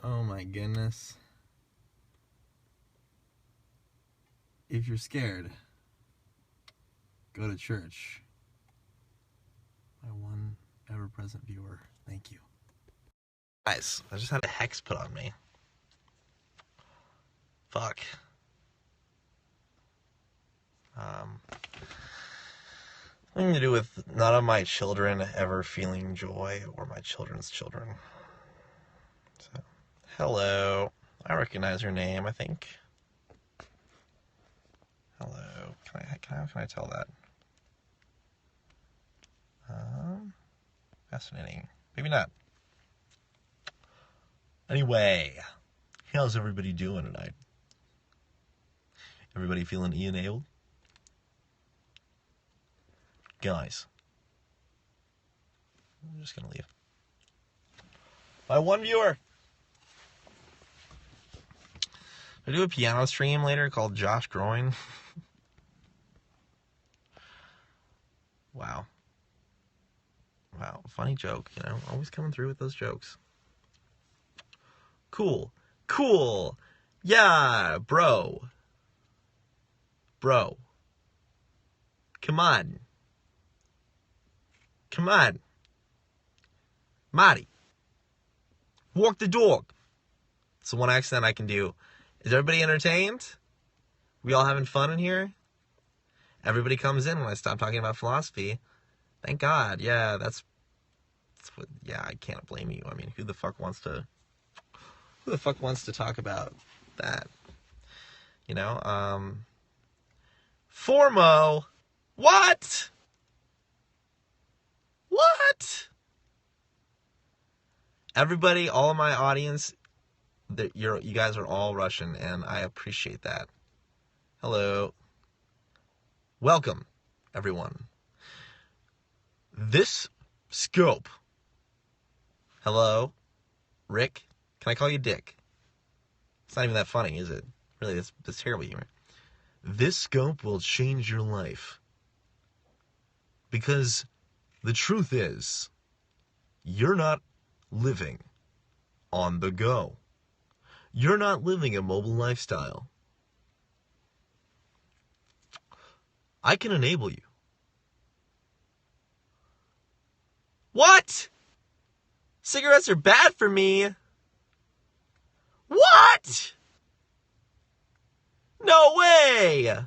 Oh my goodness. If you're scared, go to church. My one ever-present viewer. Thank you. Guys, I just had a hex put on me. Fuck. Something to do with none of my children ever feeling joy or my children's children. So, hello. I recognize your name, I think. Hello. Can I tell that? Fascinating. Maybe not. Anyway, how's everybody doing tonight? Everybody feeling enabled? Guys, I'm just gonna leave. My one viewer. I do a piano stream later called Josh Groin. Wow. Wow, funny joke, you know, always coming through with those jokes. Cool. Yeah, bro. Come on. Marty. Walk the dog. It's the one accent I can do. Is everybody entertained? We all having fun in here? Everybody comes in when I stop talking about philosophy. Thank God. Yeah, that's what, yeah, I can't blame you. I mean, who the fuck wants to talk about that? You know, Formo. What? Everybody, all of my audience, you guys are all Russian, and I appreciate that. Hello. Welcome, everyone. This scope. Hello, Rick. Can I call you Dick? It's not even that funny, is it? Really, that's terrible humor. This scope will change your life. Because the truth is, you're not living on the go. You're not living a mobile lifestyle. I can enable you. What? Cigarettes are bad for me. What? No way.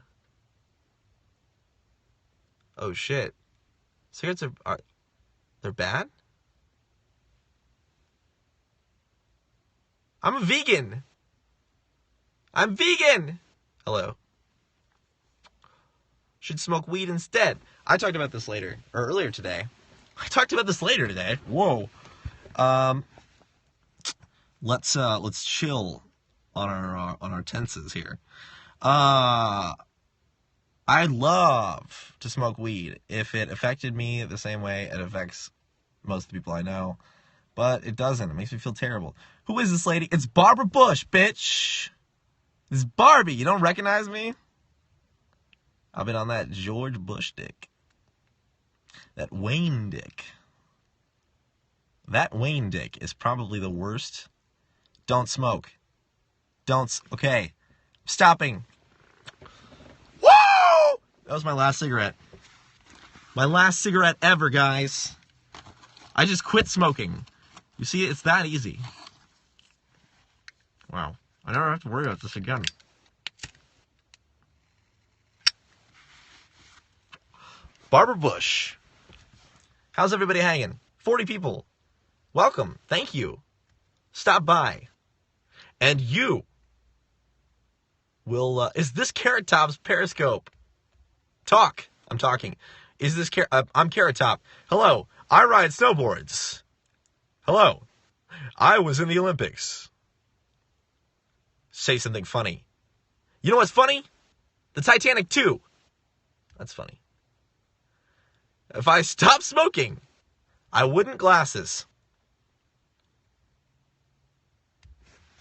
Oh shit. Cigarettes are they're bad? I'm a vegan. Hello. Should smoke weed instead. I talked about this earlier today. Whoa. Let's chill on our tenses here. I love to smoke weed if it affected me the same way it affects most of the people I know. But it doesn't. It makes me feel terrible. Who is this lady? It's Barbara Bush, bitch. This is Barbie. You don't recognize me? I've been on that George Bush dick. That Wayne dick. That Wayne dick is probably the worst. Don't smoke. Okay. Stopping. Woo! That was my last cigarette. My last cigarette ever, guys. I just quit smoking. You see, it's that easy. Wow. I never have to worry about this again. Barbara Bush. How's everybody hanging? 40 people. Welcome. Thank you. Stop by. And you will, is this Carrot Top's Periscope? Talk. I'm talking. Is this, I'm Carrot Top. Hello. I ride snowboards. Hello. I was in the Olympics. Say something funny. You know what's funny? The Titanic 2. That's funny. If I stopped smoking, I wouldn't glasses.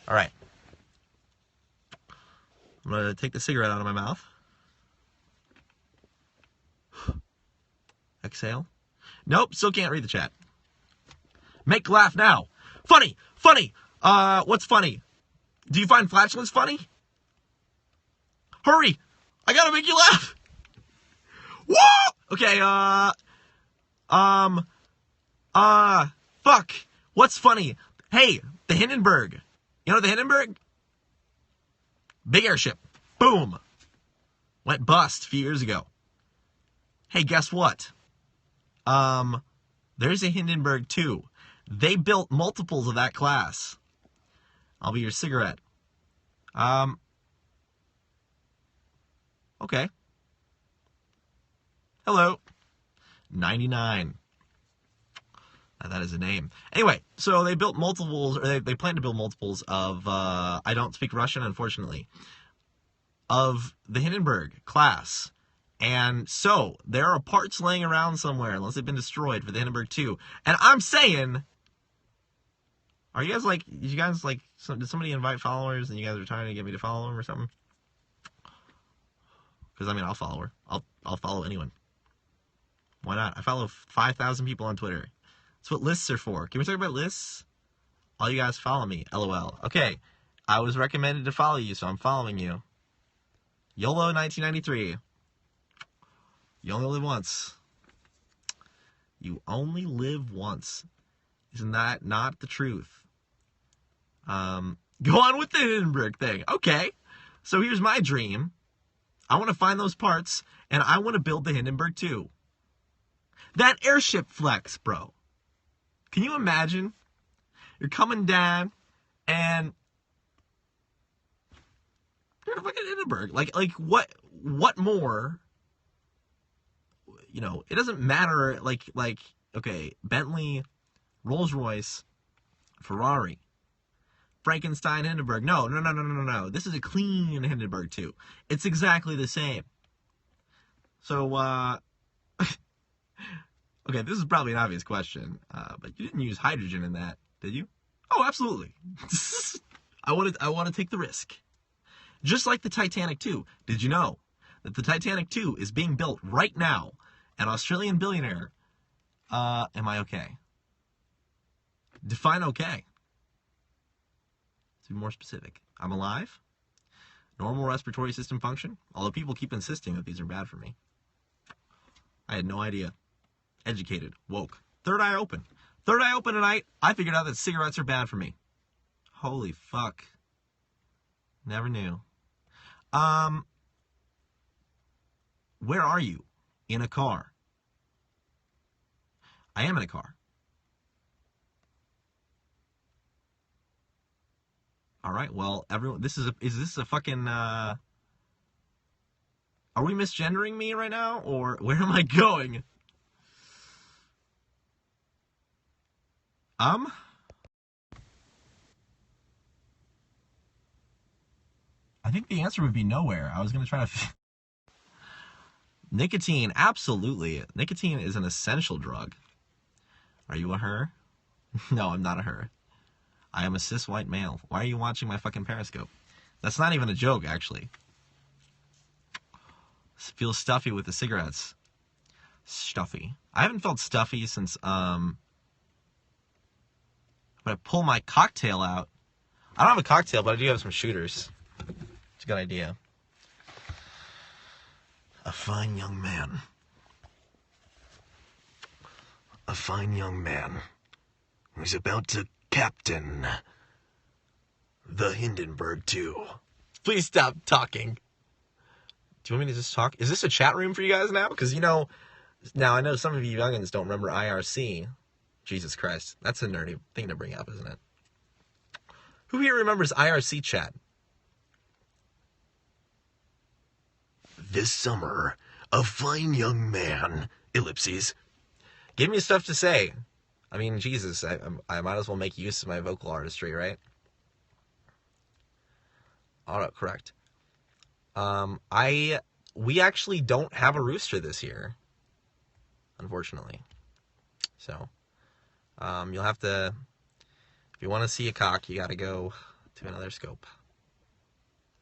All right. I'm going to take the cigarette out of my mouth. Exhale. Nope, still can't read the chat. Make laugh now. Funny. What's funny? Do you find flatulence funny? Hurry! I gotta make you laugh! Whoa! Okay, fuck. What's funny? Hey, the Hindenburg. You know the Hindenburg? Big airship. Boom. Went bust a few years ago. Hey, guess what? There's a Hindenburg too. They built multiples of that class. I'll be your cigarette. Okay. Hello. 99. That is a name. Anyway, so they built multiples, or they plan to build multiples of, I don't speak Russian, unfortunately, of the Hindenburg class. And so, there are parts laying around somewhere, unless they've been destroyed, for the Hindenburg 2. And I'm saying, are you guys like, did you guys like, did somebody invite followers and you guys are trying to get me to follow them or something? Because, I mean, I'll follow her. I'll follow anyone. Why not? I follow 5,000 people on Twitter. That's what lists are for. Can we talk about lists? All you guys follow me. LOL. Okay. I was recommended to follow you, so I'm following you. YOLO 1993. You only live once. You only live once. Isn't that not the truth? Go on with the Hindenburg thing. Okay. So here's my dream. I want to find those parts, and I want to build the Hindenburg too. That airship flex, bro. Can you imagine? You're coming down, and you're in a fucking Hindenburg. Like what more? You know, it doesn't matter, like, okay, Bentley, Rolls-Royce, Ferrari, Frankenstein, Hindenburg. No. This is a clean Hindenburg too. It's exactly the same. So, okay, this is probably an obvious question, but you didn't use hydrogen in that, did you? Oh, absolutely. I want to take the risk. Just like the Titanic 2. Did you know that the Titanic 2 is being built right now? An Australian billionaire. Am I okay? Define okay. To be more specific. I'm alive. Normal respiratory system function. Although people keep insisting that these are bad for me. I had no idea. Educated. Woke. Third eye open. Third eye open tonight. I figured out that cigarettes are bad for me. Holy fuck. Never knew. Where are you? In a car. I am in a car. All right, well, everyone, is this a fucking, are we misgendering me right now, or where am I going? I think the answer would be nowhere. I was going to try to... Nicotine, absolutely. Nicotine is an essential drug. Are you a her? No, I'm not a her. I am a cis white male. Why are you watching my fucking Periscope? That's not even a joke, actually. Feels stuffy with the cigarettes. Stuffy. I haven't felt stuffy since, when I pull my cocktail out. I don't have a cocktail, but I do have some shooters. It's a good idea. A fine young man. A fine young man who's about to captain the Hindenburg 2. Please stop talking. Do you want me to just talk? Is this a chat room for you guys now? Because, you know, now I know some of you youngins don't remember IRC. Jesus Christ. That's a nerdy thing to bring up, isn't it? Who here remembers IRC chat? This summer, a fine young man, ellipses, give me stuff to say. I mean, Jesus, I might as well make use of my vocal artistry, right? Autocorrect. We actually don't have a rooster this year, unfortunately. So, you'll have to, if you want to see a cock, you got to go to another scope.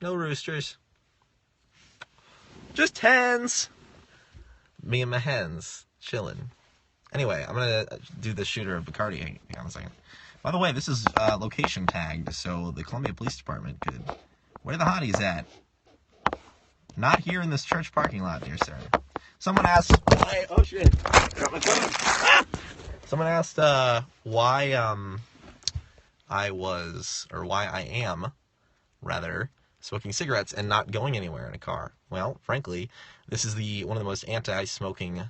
No roosters. Just hens. Me and my hens chilling. Anyway, I'm gonna do the shooter of Bacardi. Hang on a second. By the way, this is location tagged, so the Columbia Police Department could... Where are the hotties at? Not here in this church parking lot, dear sir. Someone asked... Oh, shit. Got my phone. Ah! Someone asked why I was, or why I am, rather, smoking cigarettes and not going anywhere in a car. Well, frankly, this is one of the most anti-smoking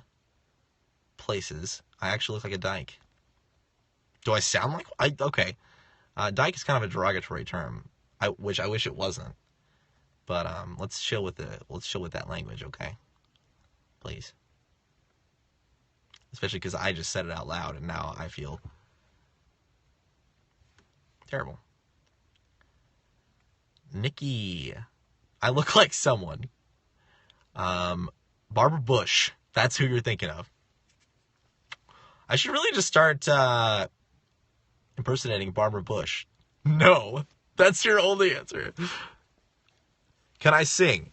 places. I actually look like a dyke. Do I sound like... Okay. Dyke is kind of a derogatory term, which I wish it wasn't. But let's chill with that language, okay? Please. Especially because I just said it out loud and now I feel terrible. Nikki. I look like someone. Barbara Bush. That's who you're thinking of. I should really just start impersonating Barbara Bush. No. That's your only answer. Can I sing?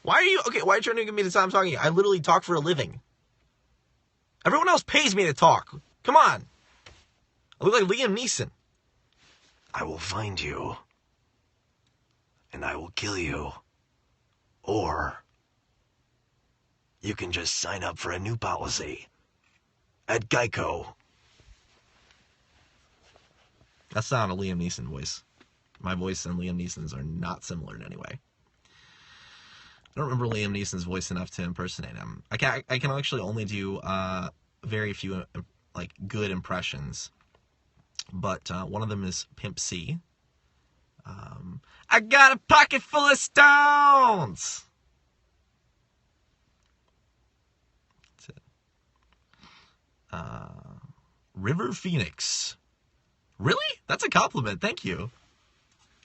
Why are you trying to give me the time talking? I literally talk for a living. Everyone else pays me to talk. Come on. I look like Liam Neeson. I will find you. And I will kill you. Or you can just sign up for a new policy at Geico. That's not a Liam Neeson voice. My voice and Liam Neeson's are not similar in any way. I don't remember Liam Neeson's voice enough to impersonate him. I can actually only do very few good impressions. But one of them is Pimp C. I got a pocket full of stones. That's it. River Phoenix. Really? That's a compliment. Thank you.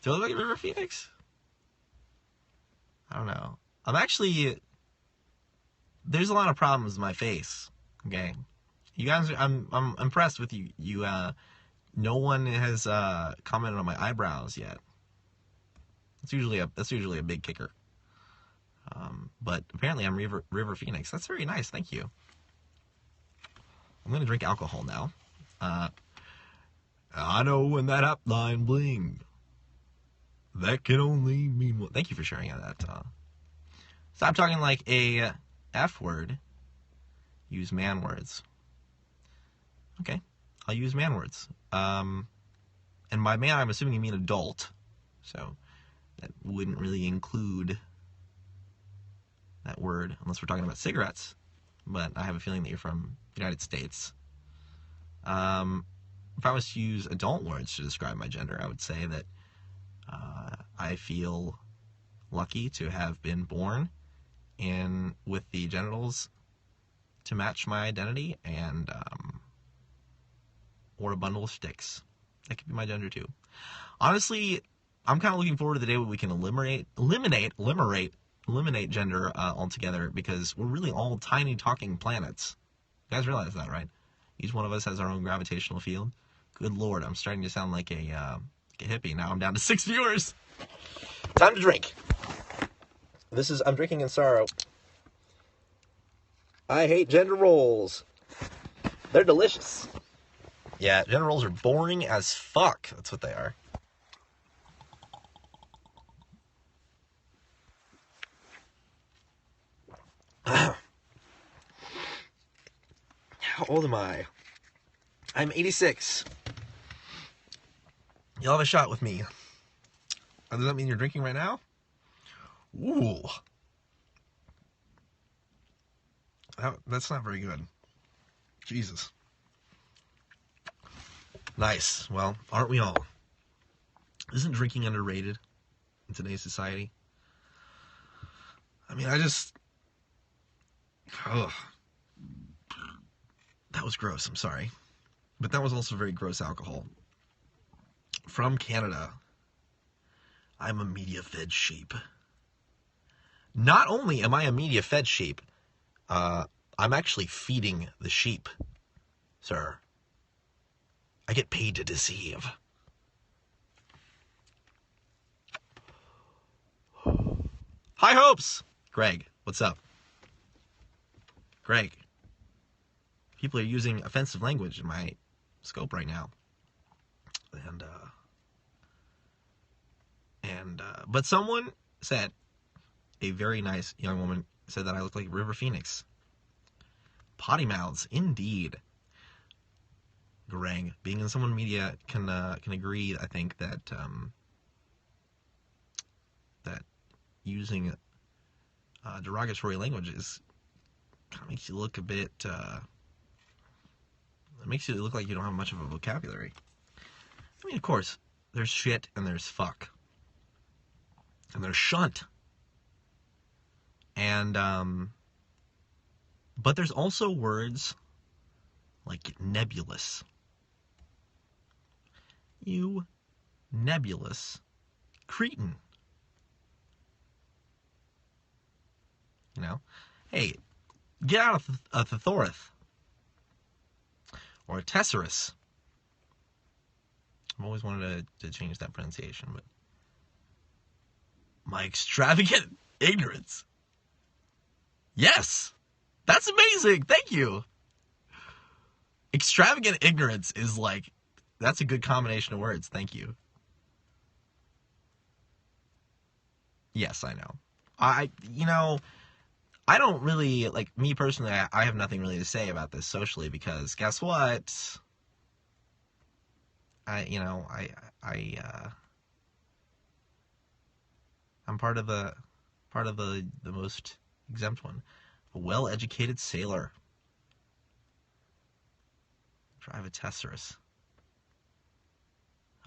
Do I look like River Phoenix? I don't know. There's a lot of problems with my face. Okay. You guys, I'm impressed with you. No one has commented on my eyebrows yet. That's usually a big kicker. But apparently I'm River Phoenix. That's very nice. Thank you. I'm gonna drink alcohol now. I know when that up line bling. That can only mean one. Thank you for sharing that. Stop talking like a F word. Use man words. Okay, I'll use man words. And by man, I'm assuming you mean adult. So that wouldn't really include that word unless we're talking about cigarettes. But I have a feeling that you're from the United States. If I was to use adult words to describe my gender, I would say that I feel lucky to have been born with the genitals to match my identity and or a bundle of sticks. That could be my gender too. Honestly, I'm kind of looking forward to the day when we can eliminate gender altogether, because we're really all tiny talking planets. You guys realize that, right? Each one of us has our own gravitational field. Good Lord, I'm starting to sound like a hippie. Now I'm down to 6 viewers. Time to drink. I'm drinking in sorrow. I hate gender roles. They're delicious. Yeah, gender roles are boring as fuck. That's what they are. How old am I? I'm 86. You'll have a shot with me. Does that mean you're drinking right now? Ooh. That's not very good. Jesus. Nice. Well, aren't we all? Isn't drinking underrated in today's society? I mean, ugh. That was gross, I'm sorry. But that was also very gross alcohol. From Canada. I'm a media-fed sheep. Not only am I a media-fed sheep, I'm actually feeding the sheep, sir. I get paid to deceive. High hopes! Greg, what's up? Greg. People are using offensive language in my scope right now. But someone said, a very nice young woman said that I look like River Phoenix. Potty mouths, indeed. Greg, being in someone media can agree, I think, that that using derogatory language kind of makes you look a bit. It makes you look like you don't have much of a vocabulary. I mean, of course, there's shit and there's fuck, and there's shunt, and but there's also words like nebulous. You nebulous cretin. You know? Hey, get out of a Thethorith. Or a Tesserus. I've always wanted to change that pronunciation, but... My extravagant ignorance. Yes! That's amazing! Thank you! Extravagant ignorance is like... That's a good combination of words. Thank you. Yes, I know. I don't really, like, me personally, I have nothing really to say about this socially, because guess what? I'm part of the most exempt one. A well-educated sailor. Drive a Tesserus.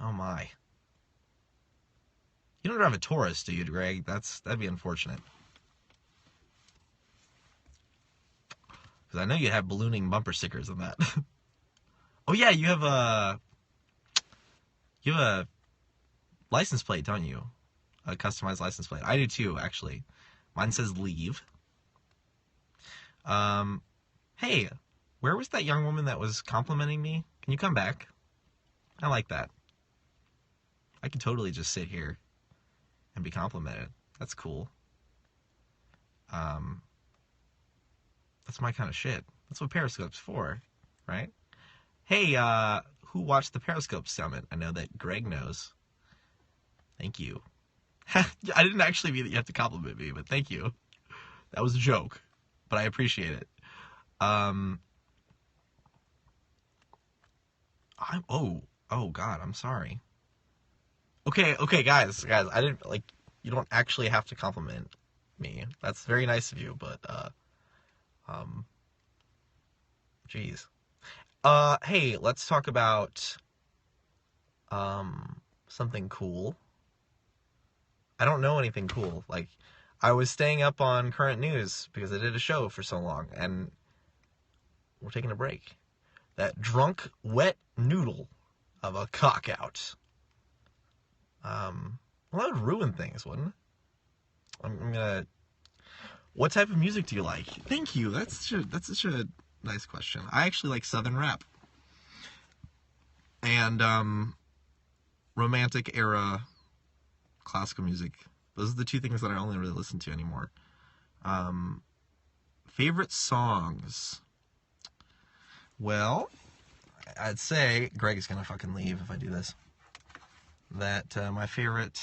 Oh my. You don't drive a Taurus, do you, Greg? That'd be unfortunate. Because I know you have ballooning bumper stickers on that. Oh yeah, you have a license plate, don't you? A customized license plate. I do too, actually. Mine says leave. Hey, where was that young woman that was complimenting me? Can you come back? I like that. I could totally just sit here and be complimented. That's cool. That's my kind of shit. That's what Periscope's for, right? Hey, who watched the Periscope Summit? I know that Greg knows. Thank you. I didn't actually mean that you have to compliment me, but thank you. That was a joke, but I appreciate it. Oh God, I'm sorry. Okay, guys, I didn't, like, you don't actually have to compliment me. That's very nice of you, but, jeez. Hey, let's talk about, something cool. I don't know anything cool. Like, I was staying up on current news because I did a show for so long, and we're taking a break. That drunk, wet noodle of a cock-out. Well, that would ruin things, wouldn't it? I'm gonna... What type of music do you like? Thank you. That's such a nice question. I actually like Southern rap. And, romantic era classical music. Those are the two things that I only really listen to anymore. Favorite songs? Well, I'd say... Greg is gonna fucking leave if I do this. That my favorite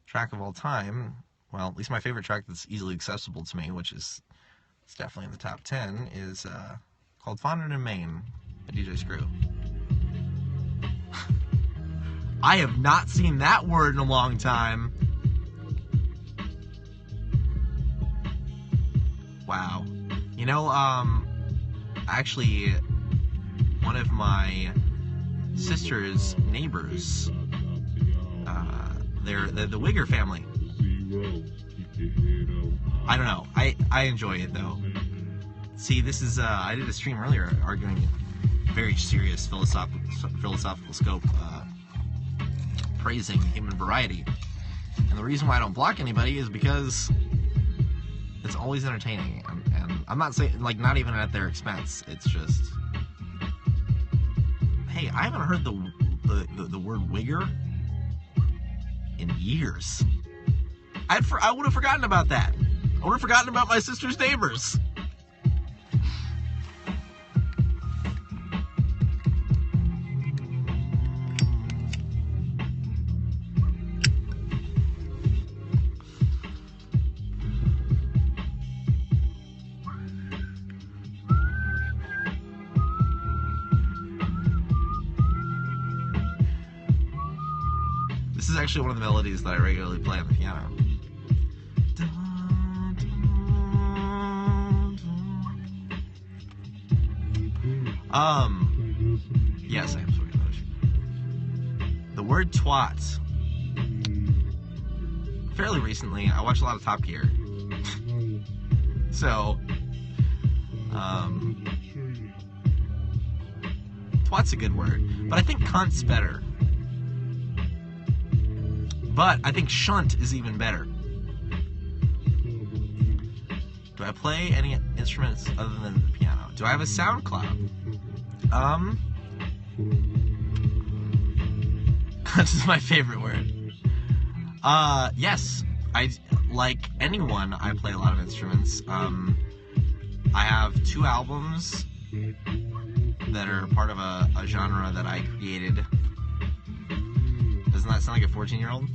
track of all time, well, at least my favorite track that's easily accessible to me, which is it's definitely in the top 10, is called Fondant in Maine by DJ Screw. I have not seen that word in a long time. Wow. You know, actually, one of my sister's neighbors, they're the Wigger family. I don't know. I enjoy it, though. See, this is, I did a stream earlier arguing very serious philosophical scope, praising human variety. And the reason why I don't block anybody is because it's always entertaining. And I'm not saying, like, not even at their expense. It's just... Hey, I haven't heard the word wigger in years. I would have forgotten about that. I would have forgotten about my sister's neighbors. This is actually one of the melodies that I regularly play on the piano. Yes, I am smoking English. The word twat. Fairly recently, I watched a lot of Top Gear. So, twat's a good word, but I think cunt's better. But I think shunt is even better. Do I play any instruments other than the piano? Do I have a SoundCloud? Cunt is my favorite word. Yes. Like anyone, I play a lot of instruments. I have 2 albums that are part of a genre that I created. Doesn't that sound like a 14-year-old?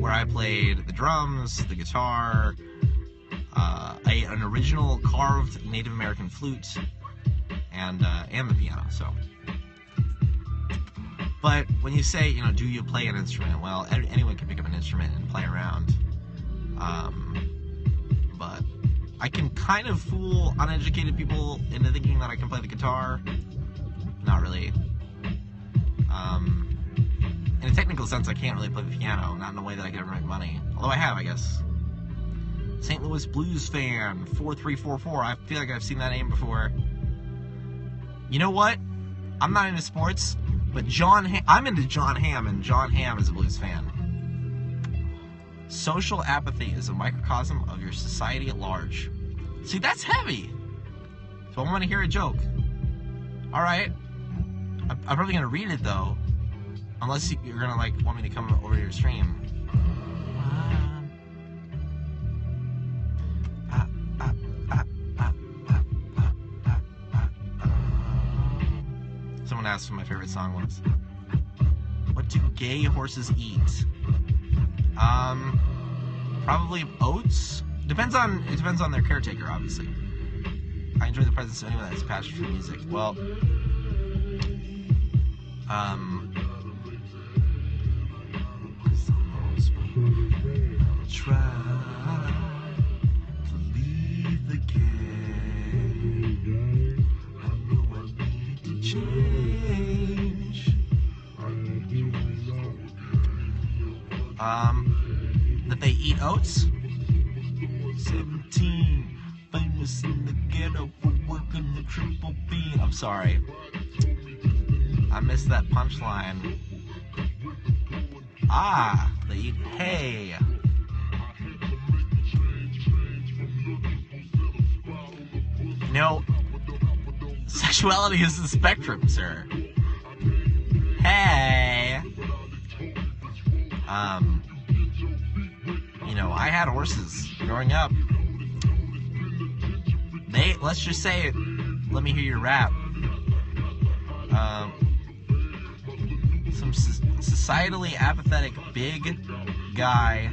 Where I played the drums, the guitar, an original carved Native American flute, and the piano. So, but when you say, do you play an instrument? Well, anyone can pick up an instrument and play around. But I can kind of fool uneducated people into thinking that I can play the guitar. Not really. In a technical sense, I can't really play the piano, not in a way that I can ever make money. Although I have, I guess. St. Louis Blues fan, 4344. I feel like I've seen that name before. You know what? I'm not into sports, but I'm into John Hamm, and John Hamm is a blues fan. Social apathy is a microcosm of your society at large. See, that's heavy. So I want to hear a joke. Alright. I'm probably going to read it, though. Unless you're going to, want me to come over to your stream. Someone asked what my favorite song was. What do gay horses eat? Probably oats. It depends on their caretaker, obviously. I enjoy the presence of anyone that has a passion for music. Well, try to leave the game. I know I need to change. That they eat oats? 17, famous in the ghetto for working the triple B. I'm sorry. I missed that punchline. They eat hay. Sexuality is the spectrum, sir. Hey. I had horses growing up. Let's just say, let me hear your rap. Some societally apathetic big guy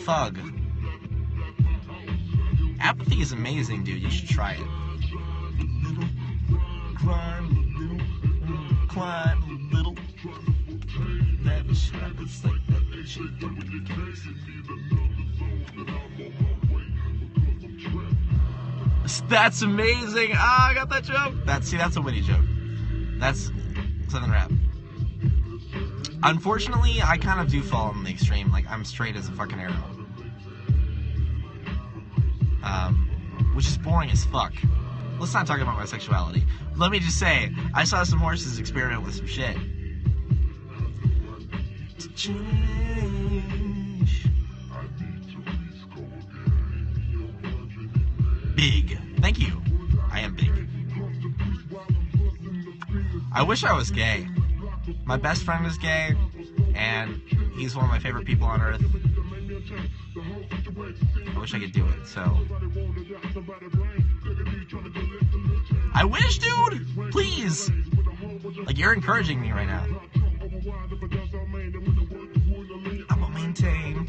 thug. Apathy is amazing, dude. You should try it. Climb a little. That shit happens like that shit don't really care. That's amazing. I got that joke. That's a witty joke. That's Southern rap. Unfortunately, I kind of do fall on the extreme. I'm straight as a fucking arrow. Which is boring as fuck. Let's not talk about my sexuality. Let me just say, I saw some horses experiment with some shit. To change. Big. Thank you. I am big. I wish I was gay. My best friend is gay, and he's one of my favorite people on earth. I wish I could do it, so... I wish, dude! Please! You're encouraging me right now. I'm gonna maintain.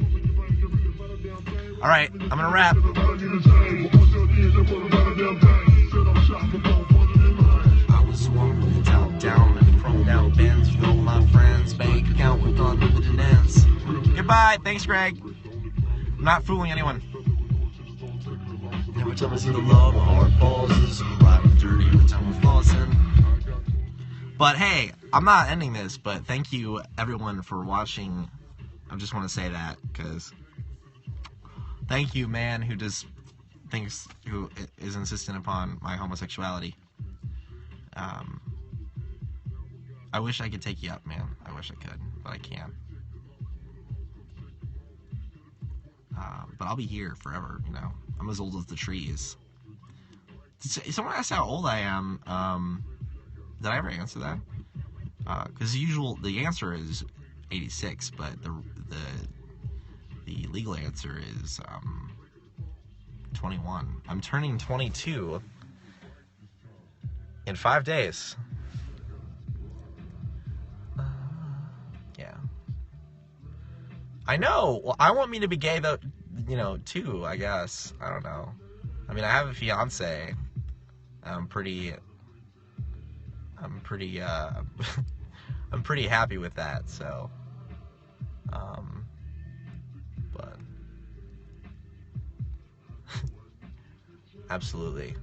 Alright, I'm gonna rap. I was swarming down and chrome down bands with all my friends. Goodbye. Thanks, Greg. I'm not fooling anyone. Every time I see the law, my heart pauses. I'm riding dirty every time I'm flossing. But hey, I'm not ending this, but thank you everyone for watching. I just want to say that, because thank you, man, who is insistent upon my homosexuality. I wish I could take you up, man. I wish I could, but I can't. But I'll be here forever, you know. I'm as old as the trees. Someone asked how old I am. Did I ever answer that? Because the answer is 86, but the legal answer is 21. I'm turning 22 in 5 days. Yeah. I know. Well, I want me to be gay though, you know, too, I guess. I don't know. I mean, I have a fiance. I'm pretty I'm pretty happy with that, so but absolutely.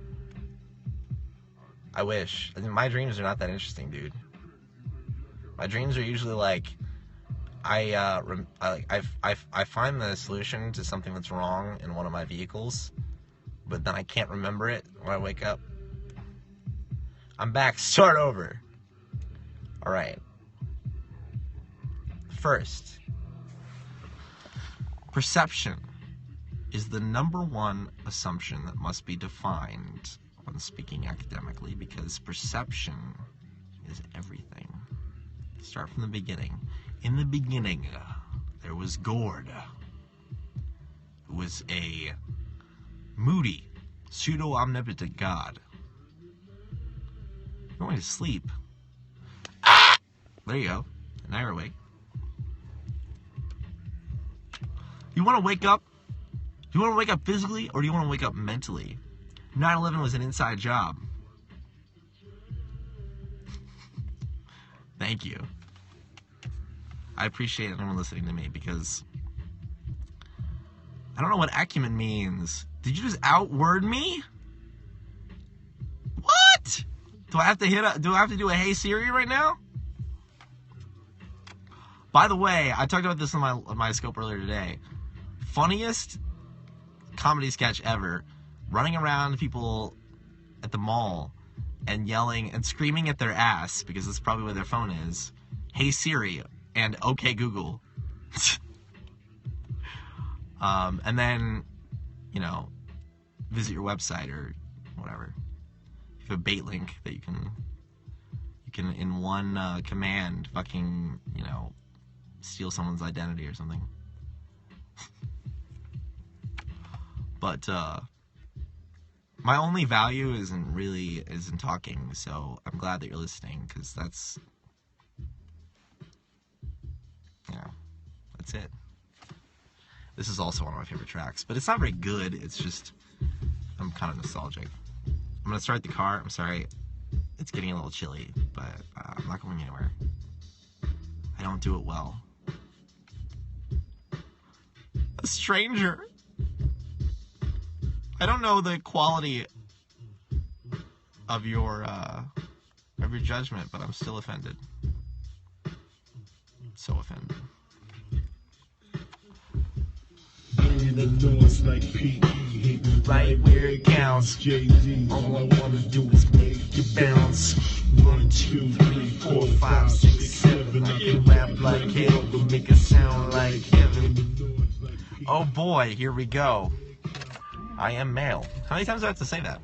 I wish. I mean, my dreams are not that interesting, dude. My dreams are usually like I find the solution to something that's wrong in one of my vehicles, but then I can't remember it when I wake up. I'm back. Start over. All right. First, perception is the number one assumption that must be defined when speaking academically, because perception is everything. Start from the beginning. In the beginning, there was Gord, who was a moody, pseudo-omnipotent god. You're going to sleep. There you go. Now you're awake. You want to wake up? Do you want to wake up physically, or do you want to wake up mentally? 9/11 was an inside job. Thank you. I appreciate anyone listening to me, because I don't know what acumen means. Did you just outword me? What? Do I have to do a Hey Siri right now? By the way, I talked about this in my scope earlier today. Funniest comedy sketch ever. Running around people at the mall and yelling and screaming at their ass, because that's probably where their phone is. Hey Siri and okay Google. And then, you know, visit your website or whatever. You have a bait link that you can in one command fucking, you know, steal someone's identity or something. But my only value isn't talking, so I'm glad that you're listening, because that's it. This is also one of my favorite tracks, but it's not very good. It's just, I'm kind of nostalgic. I'm gonna start the car. I'm sorry, it's getting a little chilly, but I'm not going anywhere. I don't do it well. A stranger. I don't know the quality of your judgment, but I'm still offended. So offended. Like P.E. hitting right where it counts. JD, all I wanna do is make you bounce. 1, 2, 3, 4, 5, 6, 7. I can rap like hell, but make it sound like heaven. Oh boy, here we go. I am male. How many times do I have to say that?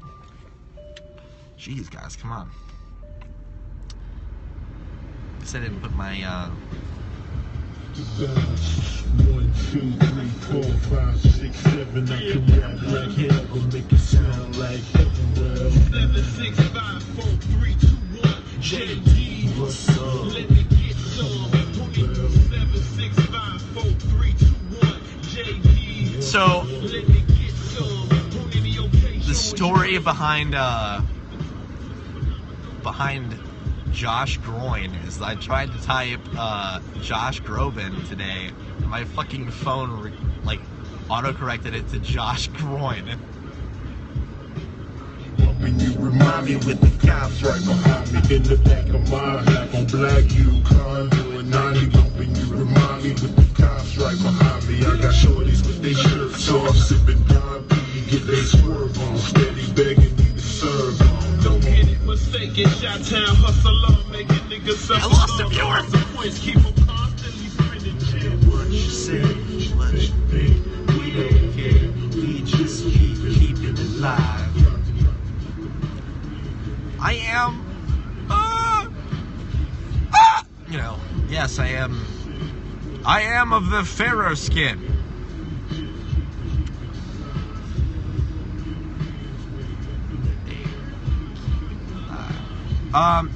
Jeez, guys, come on. Guess I didn't put my 1, 2, 3, 4, 5, 6, 7. I can rap like hell, but make it sound like heaven. Well, 7, 6, 5, 4, 3, 2, 1. JD, what's up? Let me get some. 7, 6, 5, 4, 3, 2, 1. JD. So the story behind Josh Groin is I tried to type Josh Groban today. My fucking phone auto-corrected it to Josh Groin. When you remind me with the cops right behind me in the back of my black on black Yukon doing 90. When you remind me with the cops right behind me, I got shorties with their shirts off, sipping Don P, get they swerve on, steady begging me to serve. Don't get it mistaken, Shot-Town hustle on, making niggas up. I lost a viewer. Keep them constantly spinning. What you say, what you think, we don't care, we just keep it alive. I am, yes, I am of the pharaoh skin.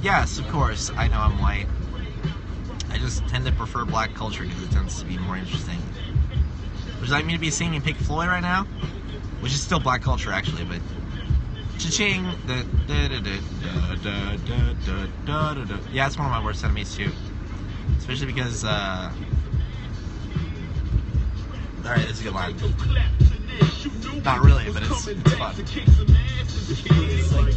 Yes, of course, I know I'm white. I just tend to prefer black culture because it tends to be more interesting. Would you like me to be singing Pink Floyd right now? Which is still black culture, actually, but... Cha-ching! Yeah, it's one of my worst enemies, too. Especially because, Alright, this is a good line. Not really, but it's fun.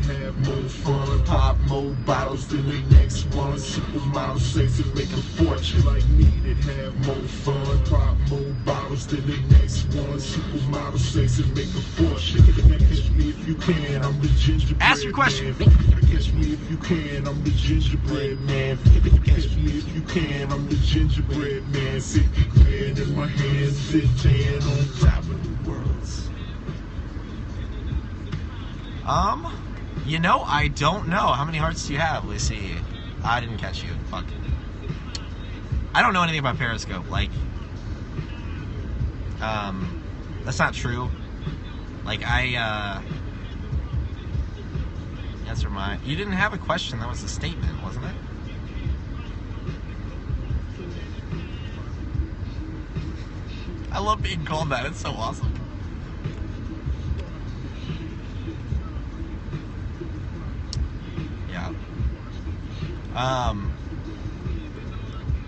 Have more fun, pop more bottles than the next one. Supermodel sex and make a fortune like me. That have more fun, pop more bottles than the next one. Supermodel sex and make a fortune. Catch me if you can, I'm the gingerbread. Ask your question. Man. Catch me if you can, I'm the gingerbread man. Catch me if you can, I'm the gingerbread man. 50 grand in my hands, sit tan on top of the world. I don't know. How many hearts do you have? Let's see. I didn't catch you. Fuck. I don't know anything about Periscope. That's not true. Answer my... You didn't have a question. That was a statement, wasn't it? I love being called that. It's so awesome.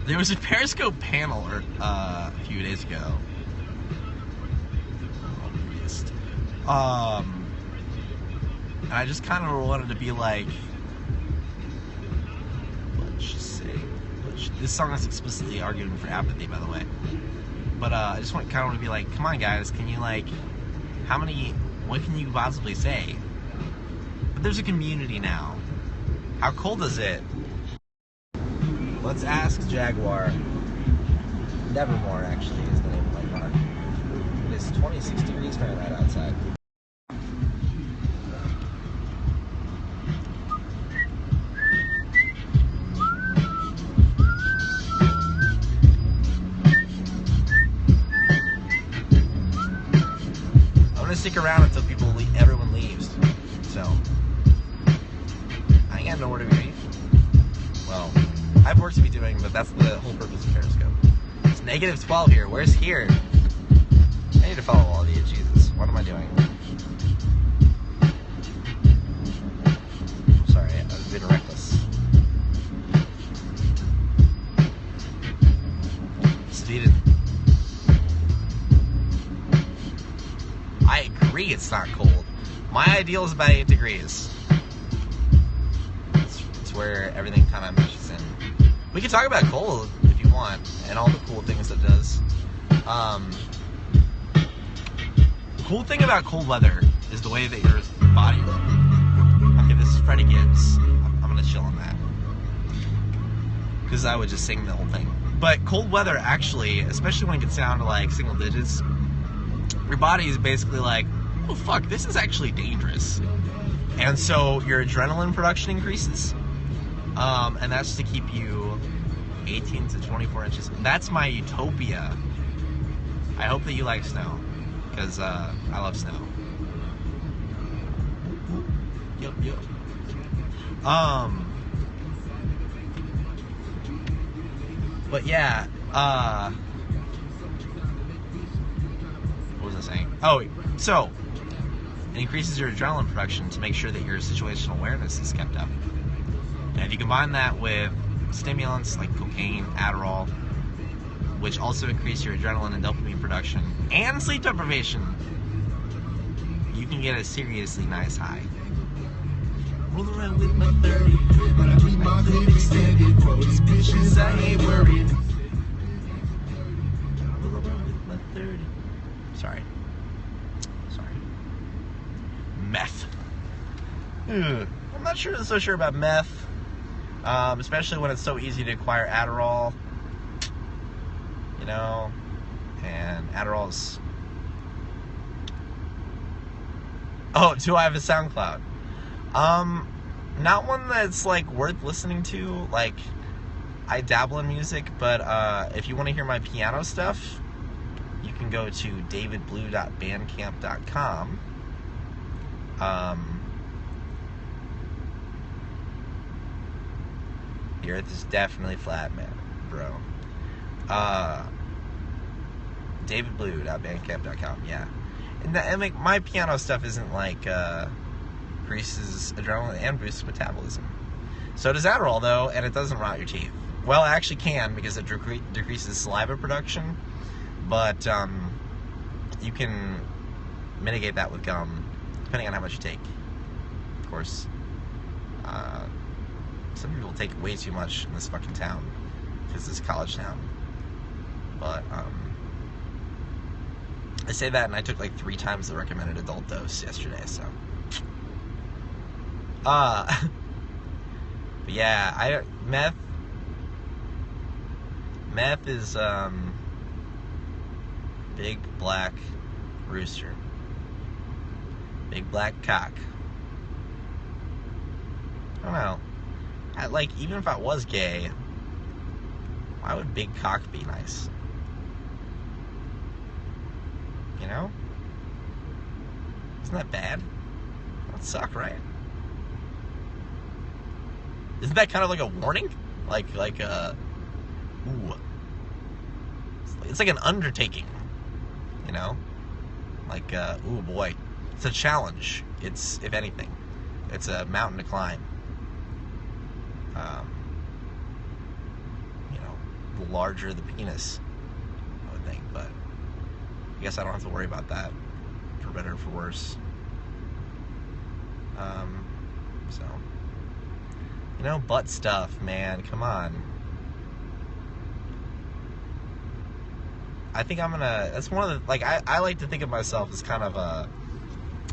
There was a Periscope panel a few days ago. And I just kind of wanted to be like, let's just say, this song is explicitly arguing for apathy, by the way. But I just kind of want to be like, come on, guys, can you what can you possibly say? But there's a community now. How cold is it? Let's ask Jaguar. Nevermore, actually, is the name of my car. It is 26 degrees Fahrenheit outside. I'm gonna stick around until everyone leaves. So, I ain't got nowhere to be. Well, I have work to be doing, but that's the whole purpose of Periscope. It's -12 here. Where's here? I need to follow all of you. Jesus, what am I doing? I'm sorry, I was being reckless. Sweden. I agree it's not cold. My ideal is about 8 degrees. It's where everything kind of meshes in. We can talk about cold if you want, and all the cool things it does. The cool thing about cold weather is the way that your body... Okay, this is Freddie Gibbs. I'm gonna chill on that. Because I would just sing the whole thing. But cold weather actually, especially when it gets down to single digits, your body is basically like, oh fuck, this is actually dangerous. And so your adrenaline production increases. And that's to keep you 18 to 24 inches. That's my utopia. I hope that you like snow, because I love snow. Yep. But yeah, what was I saying? Oh, so it increases your adrenaline production to make sure that your situational awareness is kept up. And if if you combine that with stimulants like cocaine, Adderall, which also increase your adrenaline and dopamine production, and sleep deprivation, you can get a seriously nice high. Roll around with my 30, but I keep my hood extended. For these bitches, I ain't worried. Roll around with my 30. Sorry. Meth. I'm not so sure about meth, especially when it's so easy to acquire Adderall. You know, and Adderall's. Oh, do I have a SoundCloud? Not one that's like worth listening to. Like, I dabble in music, but if you want to hear my piano stuff, you can go to davidblue.bandcamp.com. The earth is definitely flat, man, bro. davidblue.bandcamp.com, yeah. And like, my piano stuff isn't like increases adrenaline and boosts metabolism. So does Adderall, though, and it doesn't rot your teeth. Well, it actually can, because it decreases saliva production, but you can mitigate that with gum, depending on how much you take. Of course, some people take way too much in this fucking town, because it's a college town. But I say that, and I took like 3 times the recommended adult dose yesterday, so. But yeah, meth is big black rooster, big black cock. I don't know. Even if I was gay, why would big cock be nice? You know? Isn't that bad? That would suck, right? Isn't that kind of like a warning? Ooh. It's like an undertaking, you know? Like, ooh boy. It's a challenge. It's, if anything, it's a mountain to climb. You know, the larger the penis, I would think, but I guess I don't have to worry about that, for better or for worse. So, you know, butt stuff, man, come on. I think I'm gonna, that's one of the, like, I like to think of myself as kind of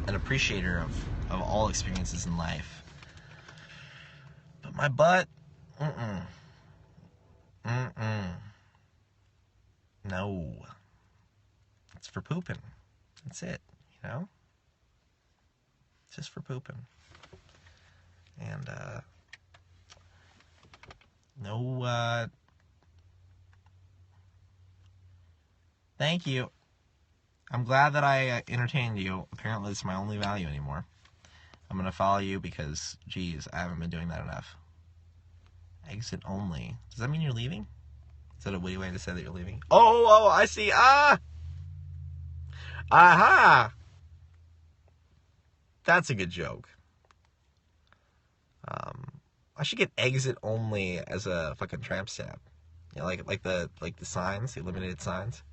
an appreciator of all experiences in life. But my butt, no. It's for pooping. That's it, you know? It's just for pooping. And, no, thank you. I'm glad that I entertained you. Apparently it's my only value anymore. I'm gonna follow you because, geez, I haven't been doing that enough. Exit only. Does that mean you're leaving? Is that a witty way to say that you're leaving? Oh, I see. Aha! That's a good joke. I should get exit only as a fucking tramp stamp. You know, like the signs, the illuminated signs.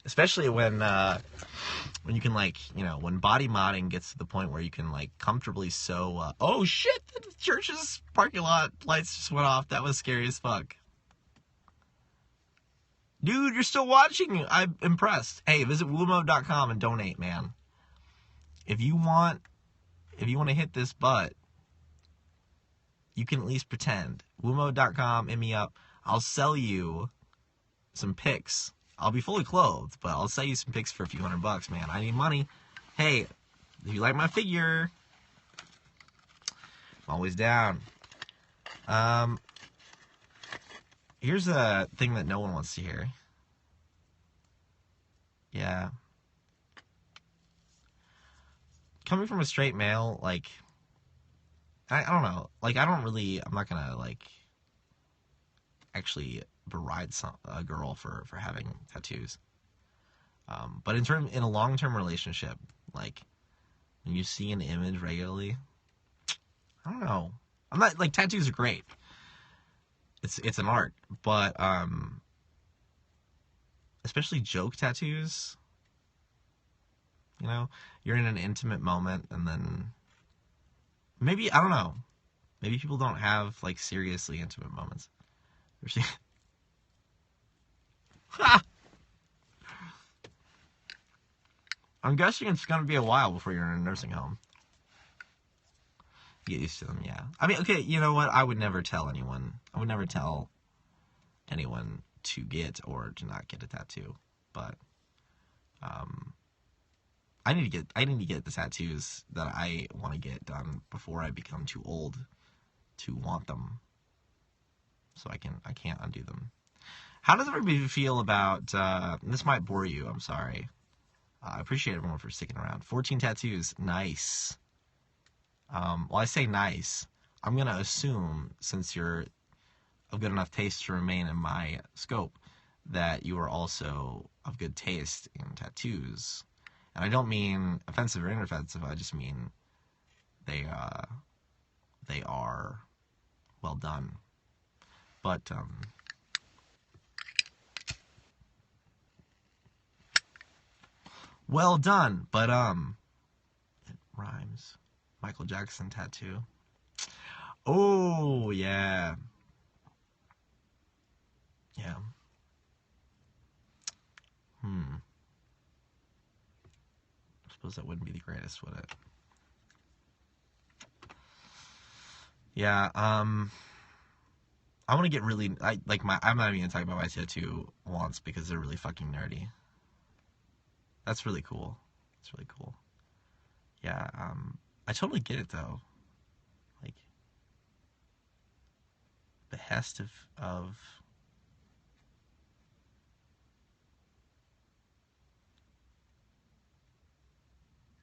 Especially when you can, like, you know, when body modding gets to the point where you can, like, comfortably sew. Oh shit! The church's parking lot lights just went off. That was scary as fuck. Dude, you're still watching. I'm impressed. Hey, visit Woomo.com and donate, man. If you want to hit this butt, you can at least pretend. Woomo.com, hit me up. I'll sell you some pics. I'll be fully clothed, but I'll sell you some pics for a few $100, man. I need money. Hey, if you like my figure, I'm always down. Here's a thing that no one wants to hear. Yeah. Coming from a straight male, like, I don't know. Like, I'm not gonna, like, actually beride a girl for having tattoos. But in a long-term relationship, like, when you see an image regularly, I don't know. I'm not, like, tattoos are great. It's an art, but, especially joke tattoos, you know, you're in an intimate moment, and then, maybe, I don't know, maybe people don't have, like, seriously intimate moments. I'm guessing it's gonna be a while before you're in a nursing home. Get used to them, yeah. I mean, okay, you know what? I would never tell anyone. I would never tell anyone to get or to not get a tattoo. But I need to get the tattoos that I want to get done before I become too old to want them. So I can't undo them. How does everybody feel about this might bore you, I'm sorry. I appreciate everyone for sticking around. 14 tattoos, nice. Well, I say nice. I'm going to assume, since you're of good enough taste to remain in my scope, that you are also of good taste in tattoos. And I don't mean offensive or inoffensive, I just mean they are well done. But, well done, but, it rhymes. Michael Jackson tattoo. Oh, yeah. Yeah. I suppose that wouldn't be the greatest, would it? Yeah, I want to get really, I'm not even going to talk about my tattoo once because they're really fucking nerdy. That's really cool. It's really cool. Yeah, I totally get it, though. Like, behest of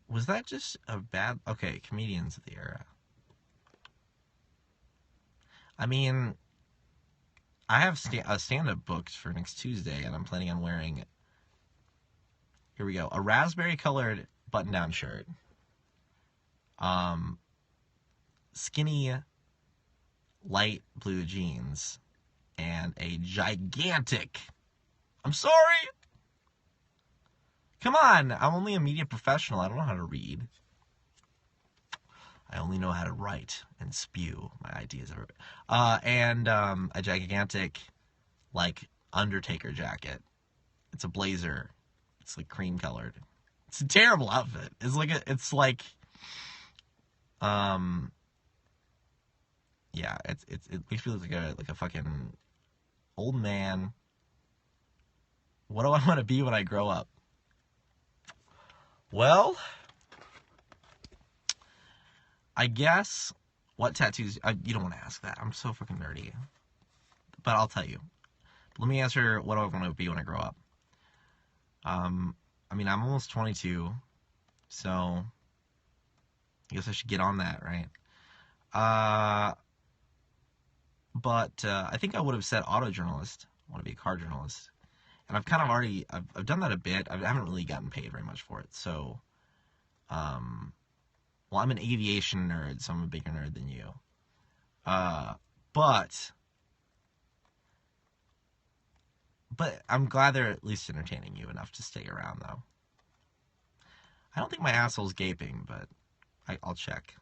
was that just a bad, okay, comedians of the era. I mean, I have a stand-up booked for next Tuesday, and I'm planning on wearing, here we go, a raspberry-colored button-down shirt, skinny light blue jeans, and a gigantic, I'm sorry, come on, I'm only a media professional, I don't know how to read. I only know how to write and spew my ideas. And a gigantic, like, Undertaker jacket. It's a blazer. It's, like, cream colored. It's a terrible outfit. It's like, yeah, it makes me look like a fucking old man. What do I want to be when I grow up? Well, I guess, what tattoos, you don't want to ask that. I'm so fucking nerdy. But I'll tell you. Let me answer what I want to be when I grow up. I mean, I'm almost 22, so I guess I should get on that, right? But I think I would have said auto journalist. I want to be a car journalist. And I've kind of already, I've done that a bit. I haven't really gotten paid very much for it, so, well, I'm an aviation nerd, so I'm a bigger nerd than you. But I'm glad they're at least entertaining you enough to stay around, though. I don't think my asshole's gaping, but I'll check.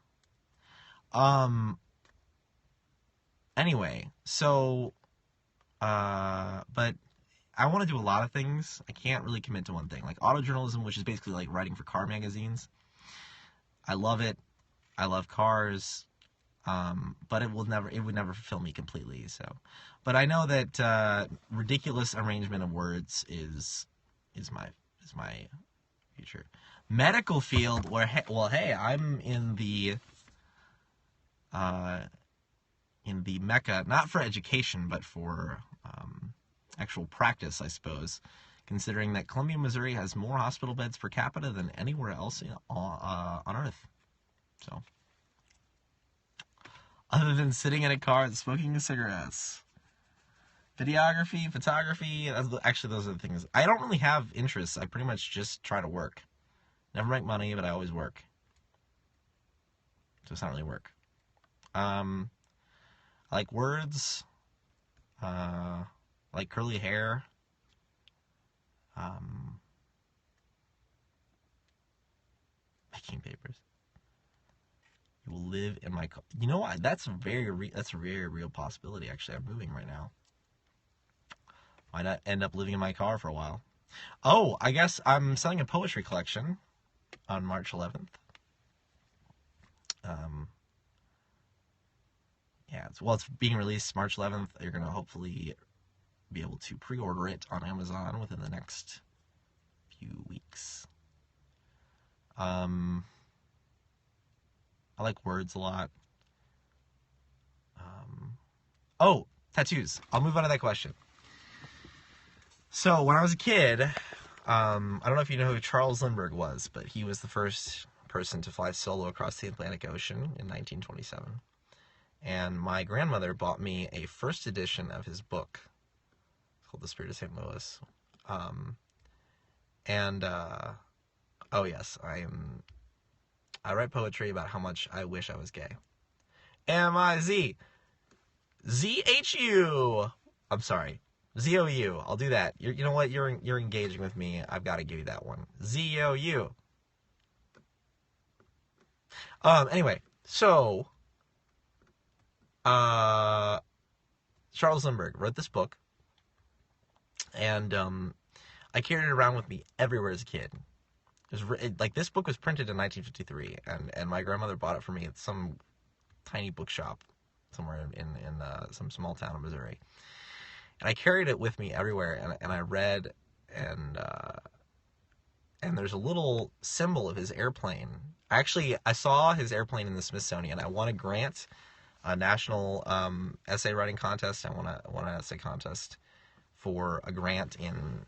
Anyway, so, but I want to do a lot of things. I can't really commit to one thing. Like autojournalism, which is basically like writing for car magazines. I love it. I love cars. But it would never fulfill me completely. So, but I know that ridiculous arrangement of words is my future. Medical field, where hey, I'm in the mecca, not for education, but for actual practice, I suppose. Considering that Columbia, Missouri has more hospital beds per capita than anywhere else on Earth. So, other than sitting in a car and smoking cigarettes. Videography, photography, actually those are the things. I don't really have interests. I pretty much just try to work. Never make money, but I always work. So it's not really work. I like words. I like curly hair. Picking papers. You will live in my car. You know what? That's a very real possibility. Actually, I'm moving right now. Might not end up living in my car for a while. Oh, I guess I'm selling a poetry collection on March 11th. Yeah, it's being released March 11th. You're gonna hopefully be able to pre-order it on Amazon within the next few weeks. I like words a lot. Oh, tattoos. I'll move on to that question. So when I was a kid, I don't know if you know who Charles Lindbergh was, but he was the first person to fly solo across the Atlantic Ocean in 1927. And my grandmother bought me a first edition of his book. It's called The Spirit of St. Louis. Oh yes, I write poetry about how much I wish I was gay. M-I-Z. Z-H-U. I'm sorry. Z-O-U. I'll do that. You know what? You're engaging with me. I've got to give you that one. Z-O-U. Anyway, so Charles Lindbergh wrote this book, and I carried it around with me everywhere as a kid. Like, this book was printed in 1953, and my grandmother bought it for me at some tiny bookshop somewhere in some small town in Missouri. And I carried it with me everywhere, and I read, and there's a little symbol of his airplane. Actually, I saw his airplane in the Smithsonian. I won a grant, a national essay writing contest. I won an essay contest for a grant in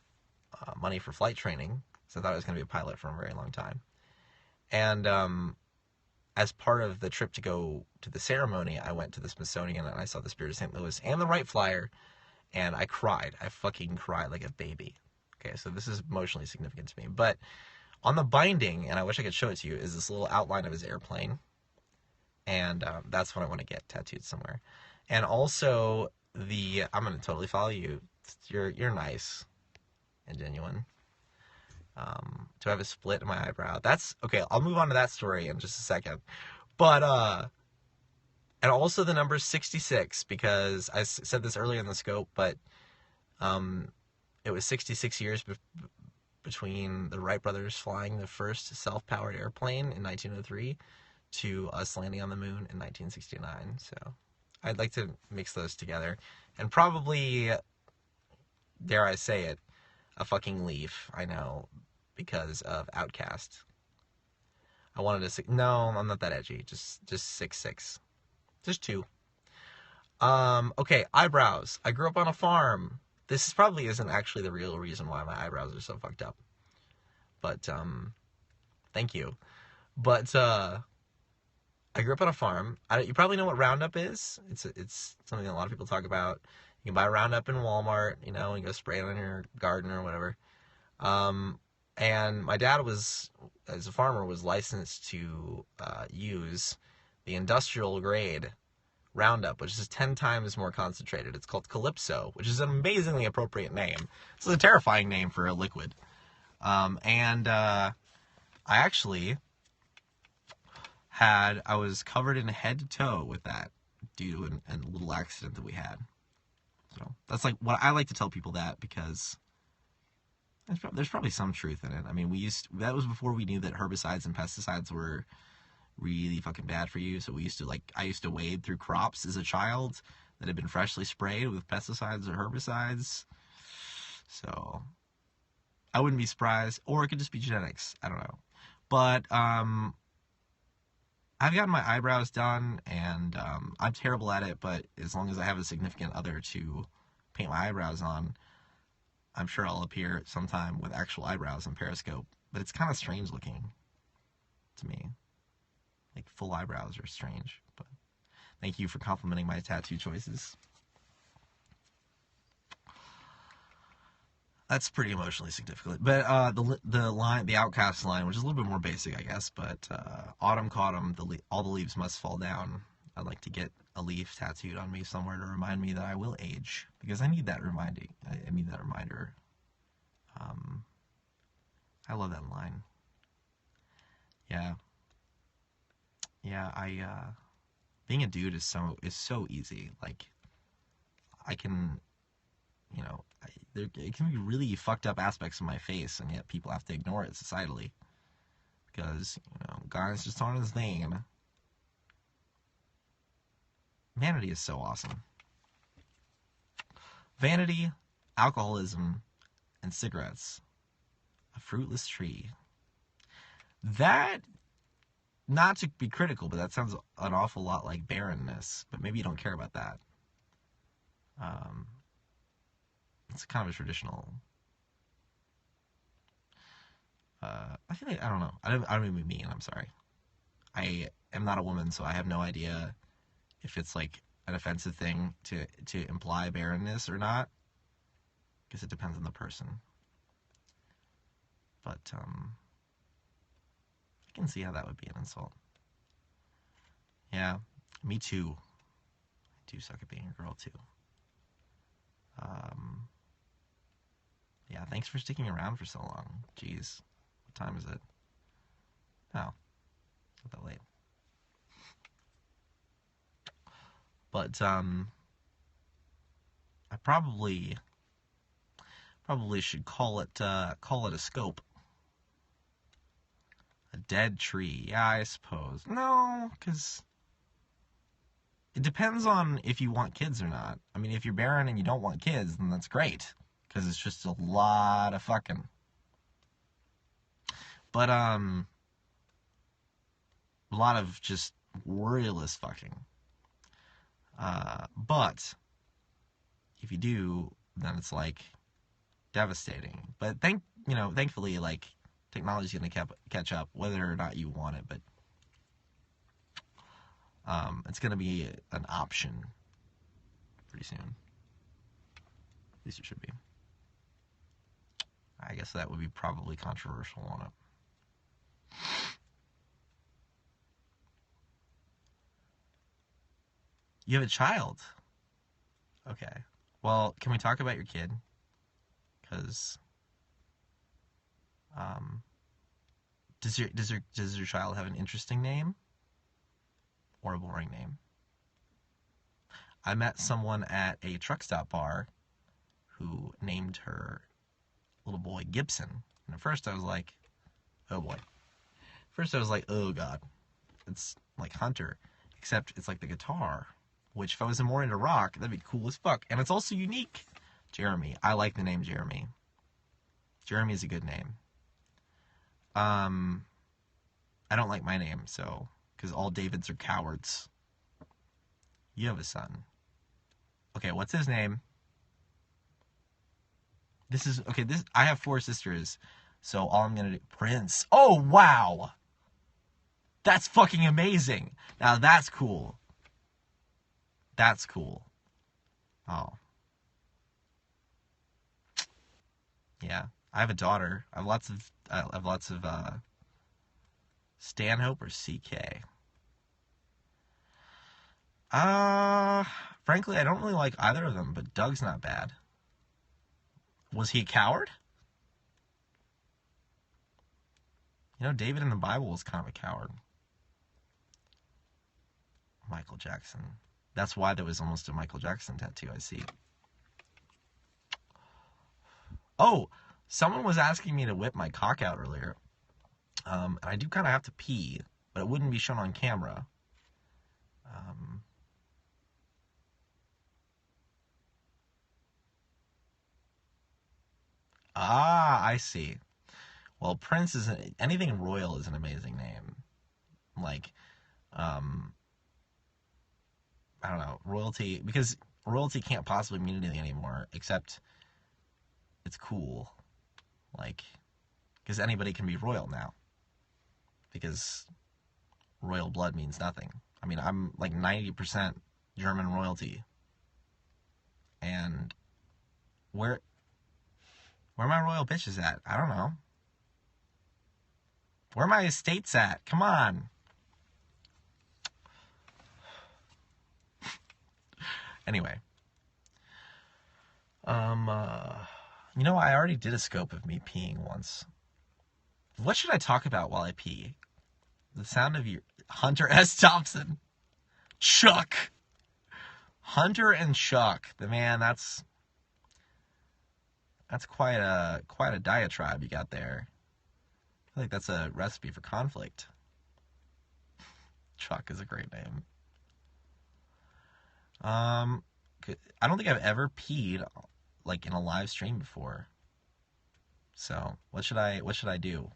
money for flight training. So I thought I was going to be a pilot for a very long time. And as part of the trip to go to the ceremony, I went to the Smithsonian and I saw the Spirit of St. Louis and the Wright Flyer, and I cried. I fucking cried like a baby. Okay, so this is emotionally significant to me. But on the binding, and I wish I could show it to you, is this little outline of his airplane. And that's what I want to get tattooed somewhere. And also I'm going to totally follow you. You're nice and genuine. To have a split in my eyebrow. That's okay. I'll move on to that story in just a second. But and also the number 66, because I said this earlier in the scope, but it was 66 years between the Wright brothers flying the first self-powered airplane in 1903 to us landing on the moon in 1969. So I'd like to mix those together, and probably, dare I say it, a fucking leaf. I know, because of Outcast. I wanted to no, I'm not that edgy. Just 6'6". Just 2. Okay, eyebrows. I grew up on a farm. This probably isn't actually the real reason why my eyebrows are so fucked up. But thank you. But I grew up on a farm. You probably know what Roundup is. It's something that a lot of people talk about. You can buy Roundup in Walmart, and go spray it on your garden or whatever. And my dad was, as a farmer, was licensed to use the industrial grade Roundup, which is 10 times more concentrated. It's called Calypso, which is an amazingly appropriate name. This is a terrifying name for a liquid. I actually I was covered in head to toe with that due to a little accident that we had. So that's like what I like to tell people, that because there's probably some truth in it. I mean, that was before we knew that herbicides and pesticides were really fucking bad for you. So I used to wade through crops as a child that had been freshly sprayed with pesticides or herbicides. So I wouldn't be surprised, or it could just be genetics. I don't know. But I've gotten my eyebrows done, and I'm terrible at it, but as long as I have a significant other to paint my eyebrows on, I'm sure I'll appear sometime with actual eyebrows on Periscope. But it's kind of strange looking to me. Like, full eyebrows are strange. But thank you for complimenting my tattoo choices. That's pretty emotionally significant. But the Outcast line, which is a little bit more basic, I guess. But autumn caught 'em, all the leaves must fall down. I'd like to get a leaf tattooed on me somewhere to remind me that I will age, because I need that reminding. I need that reminder. I love that line. Yeah. Being a dude is so easy. Like, I can, it can be really fucked up aspects of my face, and yet people have to ignore it societally. Because, guys just aren't his thing. Vanity is so awesome. Vanity, alcoholism, and cigarettes. A fruitless tree. That, not to be critical, but that sounds an awful lot like barrenness. But maybe you don't care about that. It's kind of a traditional. I feel like, I don't know. I don't mean to be mean. I'm sorry. I am not a woman, so I have no idea if it's like an offensive thing to imply barrenness or not. Because it depends on the person. But I can see how that would be an insult. Yeah, me too. I do suck at being a girl too. Yeah, thanks for sticking around for so long. Jeez, what time is it? Oh, not that late. But I probably should call it a scope. A dead tree. Yeah, I suppose. No, because it depends on if you want kids or not. I mean, if you're barren and you don't want kids, then that's great. Because it's just a lot of fucking. But, a lot of just worryless fucking. But, if you do, then it's, like, devastating. But, thankfully, like, technology's gonna catch up, whether or not you want it, but it's gonna be an option pretty soon. At least it should be. I guess that would be probably controversial on it. You have a child. Okay. Well, can we talk about your kid? Because does your child have an interesting name or a boring name? I met someone at a truck stop bar who named her little boy Gibson. And at first I was like, oh boy. First I was like, oh god. It's like Hunter. Except it's like the guitar. Which if I was more into rock, that'd be cool as fuck. And it's also unique. Jeremy. I like the name Jeremy. Jeremy is a good name. I don't like my name, so... Because all Davids are cowards. You have a son. Okay, what's his name? I have 4 sisters, so all I'm gonna do... Prince. Oh, wow! That's fucking amazing! Now, that's cool. That's cool. Oh. Yeah. I have a daughter. I have lots of Stanhope or CK. Frankly, I don't really like either of them, but Doug's not bad. Was he a coward? David in the Bible was kind of a coward. Michael Jackson. That's why there was almost a Michael Jackson tattoo, I see. Oh, someone was asking me to whip my cock out earlier. And I do kind of have to pee, but it wouldn't be shown on camera. I see. Well, Prince anything royal is an amazing name. Like, I don't know, royalty, because royalty can't possibly mean anything anymore, except it's cool. Like, because anybody can be royal now. Because royal blood means nothing. I mean, I'm like 90% German royalty. And where my royal bitches at? I don't know. Where my estates at? Come on. Anyway. I already did a scope of me peeing once. What should I talk about while I pee? The sound of your Hunter S. Thompson. Chuck. Hunter and Chuck. The man, that's quite a diatribe you got there. I feel like that's a recipe for conflict. Chuck is a great name. I don't think I've ever peed like in a live stream before. So what should I do?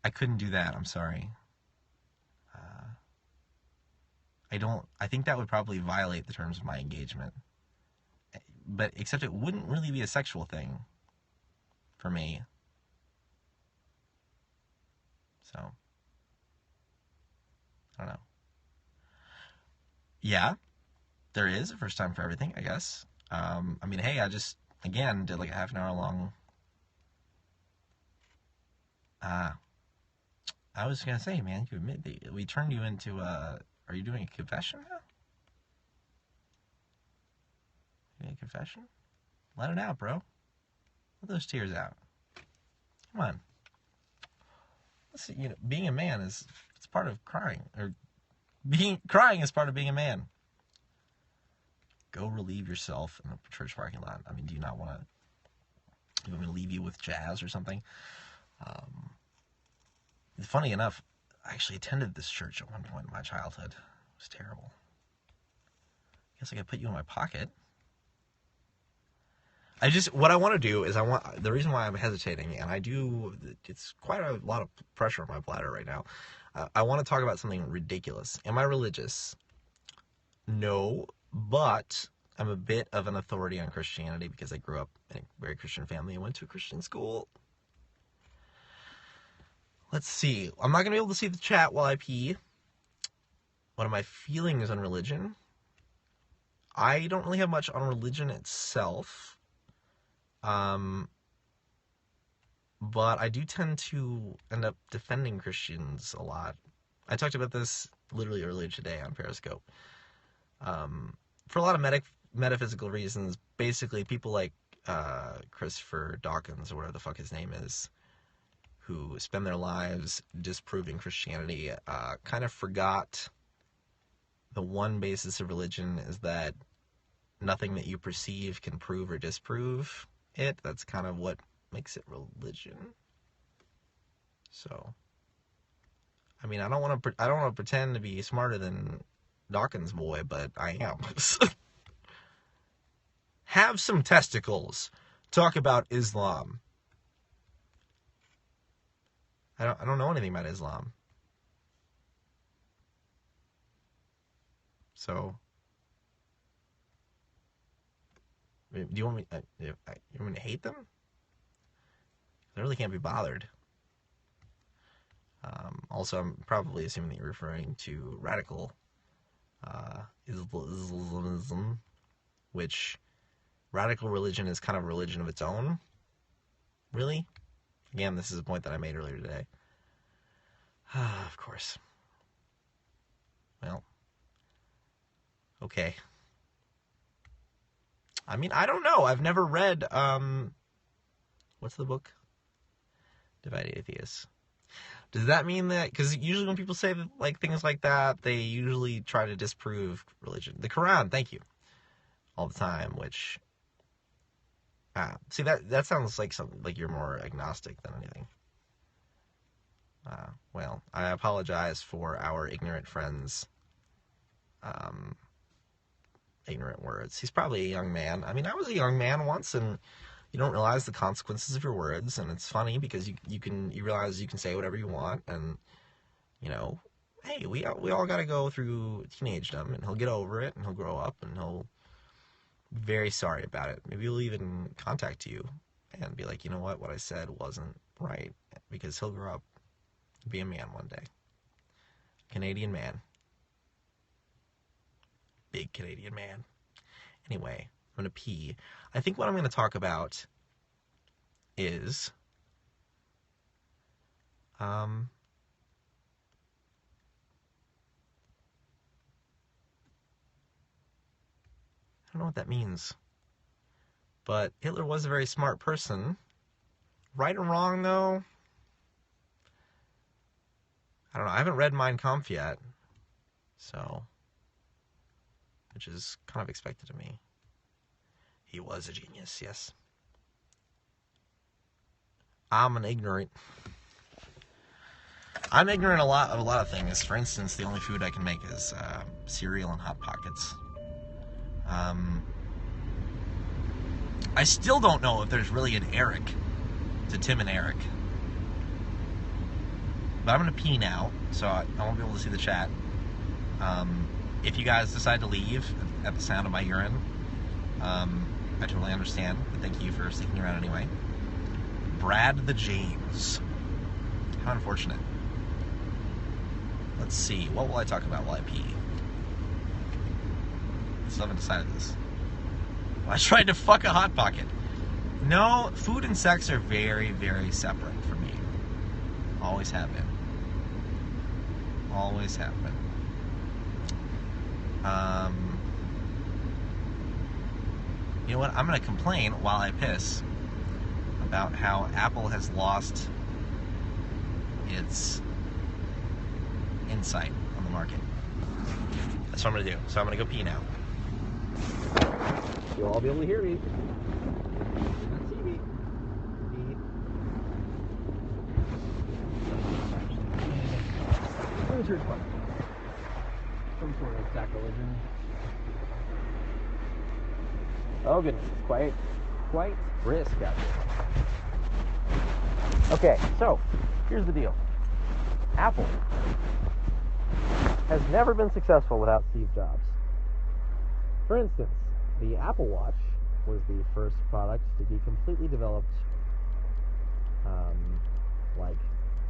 I couldn't do that. I'm sorry. I think that would probably violate the terms of my engagement. But except it wouldn't really be a sexual thing for me. So I don't know. Yeah, there is a first time for everything, I guess. Hey, I just, again, did like a half an hour long. I was gonna say, man, you admit that we turned you into are you doing a confession now? Doing a confession? Let it out, bro. Let those tears out. Come on. Let's see, being a man it's part of crying, or crying is part of being a man. Go relieve yourself in a church parking lot. Do you not want to? You want me to leave you with jazz or something? Funny enough, I actually attended this church at one point in my childhood. It was terrible. I guess I could put you in my pocket. What I want to do is the reason why I'm hesitating, and it's quite a lot of pressure on my bladder right now. I want to talk about something ridiculous. Am I religious? No, but I'm a bit of an authority on Christianity because I grew up in a very Christian family and went to a Christian school. Let's see. I'm not going to be able to see the chat while I pee. What are my feelings on religion? I don't really have much on religion itself. But I do tend to end up defending Christians a lot. I talked about this literally earlier today on Periscope. For a lot of metaphysical reasons, basically people like Christopher Dawkins, or whatever the fuck his name is, who spend their lives disproving Christianity, kind of forgot the one basis of religion is that nothing that you perceive can prove or disprove it. That's kind of what makes it religion. So, I don't want to pretend to be smarter than Dawkins boy, but I am. Have some testicles. Talk about Islam. I don't know anything about Islam. So, do you want me? You want me to hate them? I really can't be bothered. Also, I'm probably assuming that you're referring to radical Islamism, which radical religion is kind of a religion of its own. Really? Again, this is a point that I made earlier today. Of course. Well, okay. I don't know. I've never read, what's the book? Divided Atheists. Does that mean that, because usually when people say like things like that, they usually try to disprove religion. The Quran, thank you. All the time, which, see, that sounds like something, like you're more agnostic than anything. Well, I apologize for our ignorant friends, ignorant words. He's probably a young man. I was a young man once, and you don't realize the consequences of your words, and it's funny because you realize you can say whatever you want, and hey, we all got to go through teenagedom, and he'll get over it, and he'll grow up, and he'll be very sorry about it. Maybe he'll even contact you and be like, you know what I said wasn't right, because he'll grow up and be a man one day. Canadian man. Big Canadian man. Anyway, I'm going to pee. I think what I'm going to talk about is don't know what that means. But Hitler was a very smart person. Right or wrong, though? I don't know. I haven't read Mein Kampf yet. So, which is kind of expected of me. He was a genius, yes. I'm ignorant of a lot of things. For instance, the only food I can make is cereal and Hot Pockets. I still don't know if there's really an Eric to Tim and Eric. But I'm going to pee now, so I won't be able to see the chat. If you guys decide to leave at the sound of my urine, I totally understand, but thank you for sticking around anyway. Brad the James. How unfortunate. Let's see, what will I talk about while I pee? Still haven't decided this. I tried to fuck a Hot Pocket. No, food and sex are very, very separate for me. Always have been. Always have been. You know what? I'm going to complain while I piss about how Apple has lost its insight on the market. That's what I'm going to do. So I'm going to go pee now. You'll all be able to hear me. Not see me. What is your response? Some sort of sacrilegion. Oh goodness, it's quite brisk out there. Okay, so here's the deal. Apple has never been successful without Steve Jobs. For instance, the Apple Watch was the first product to be completely developed, like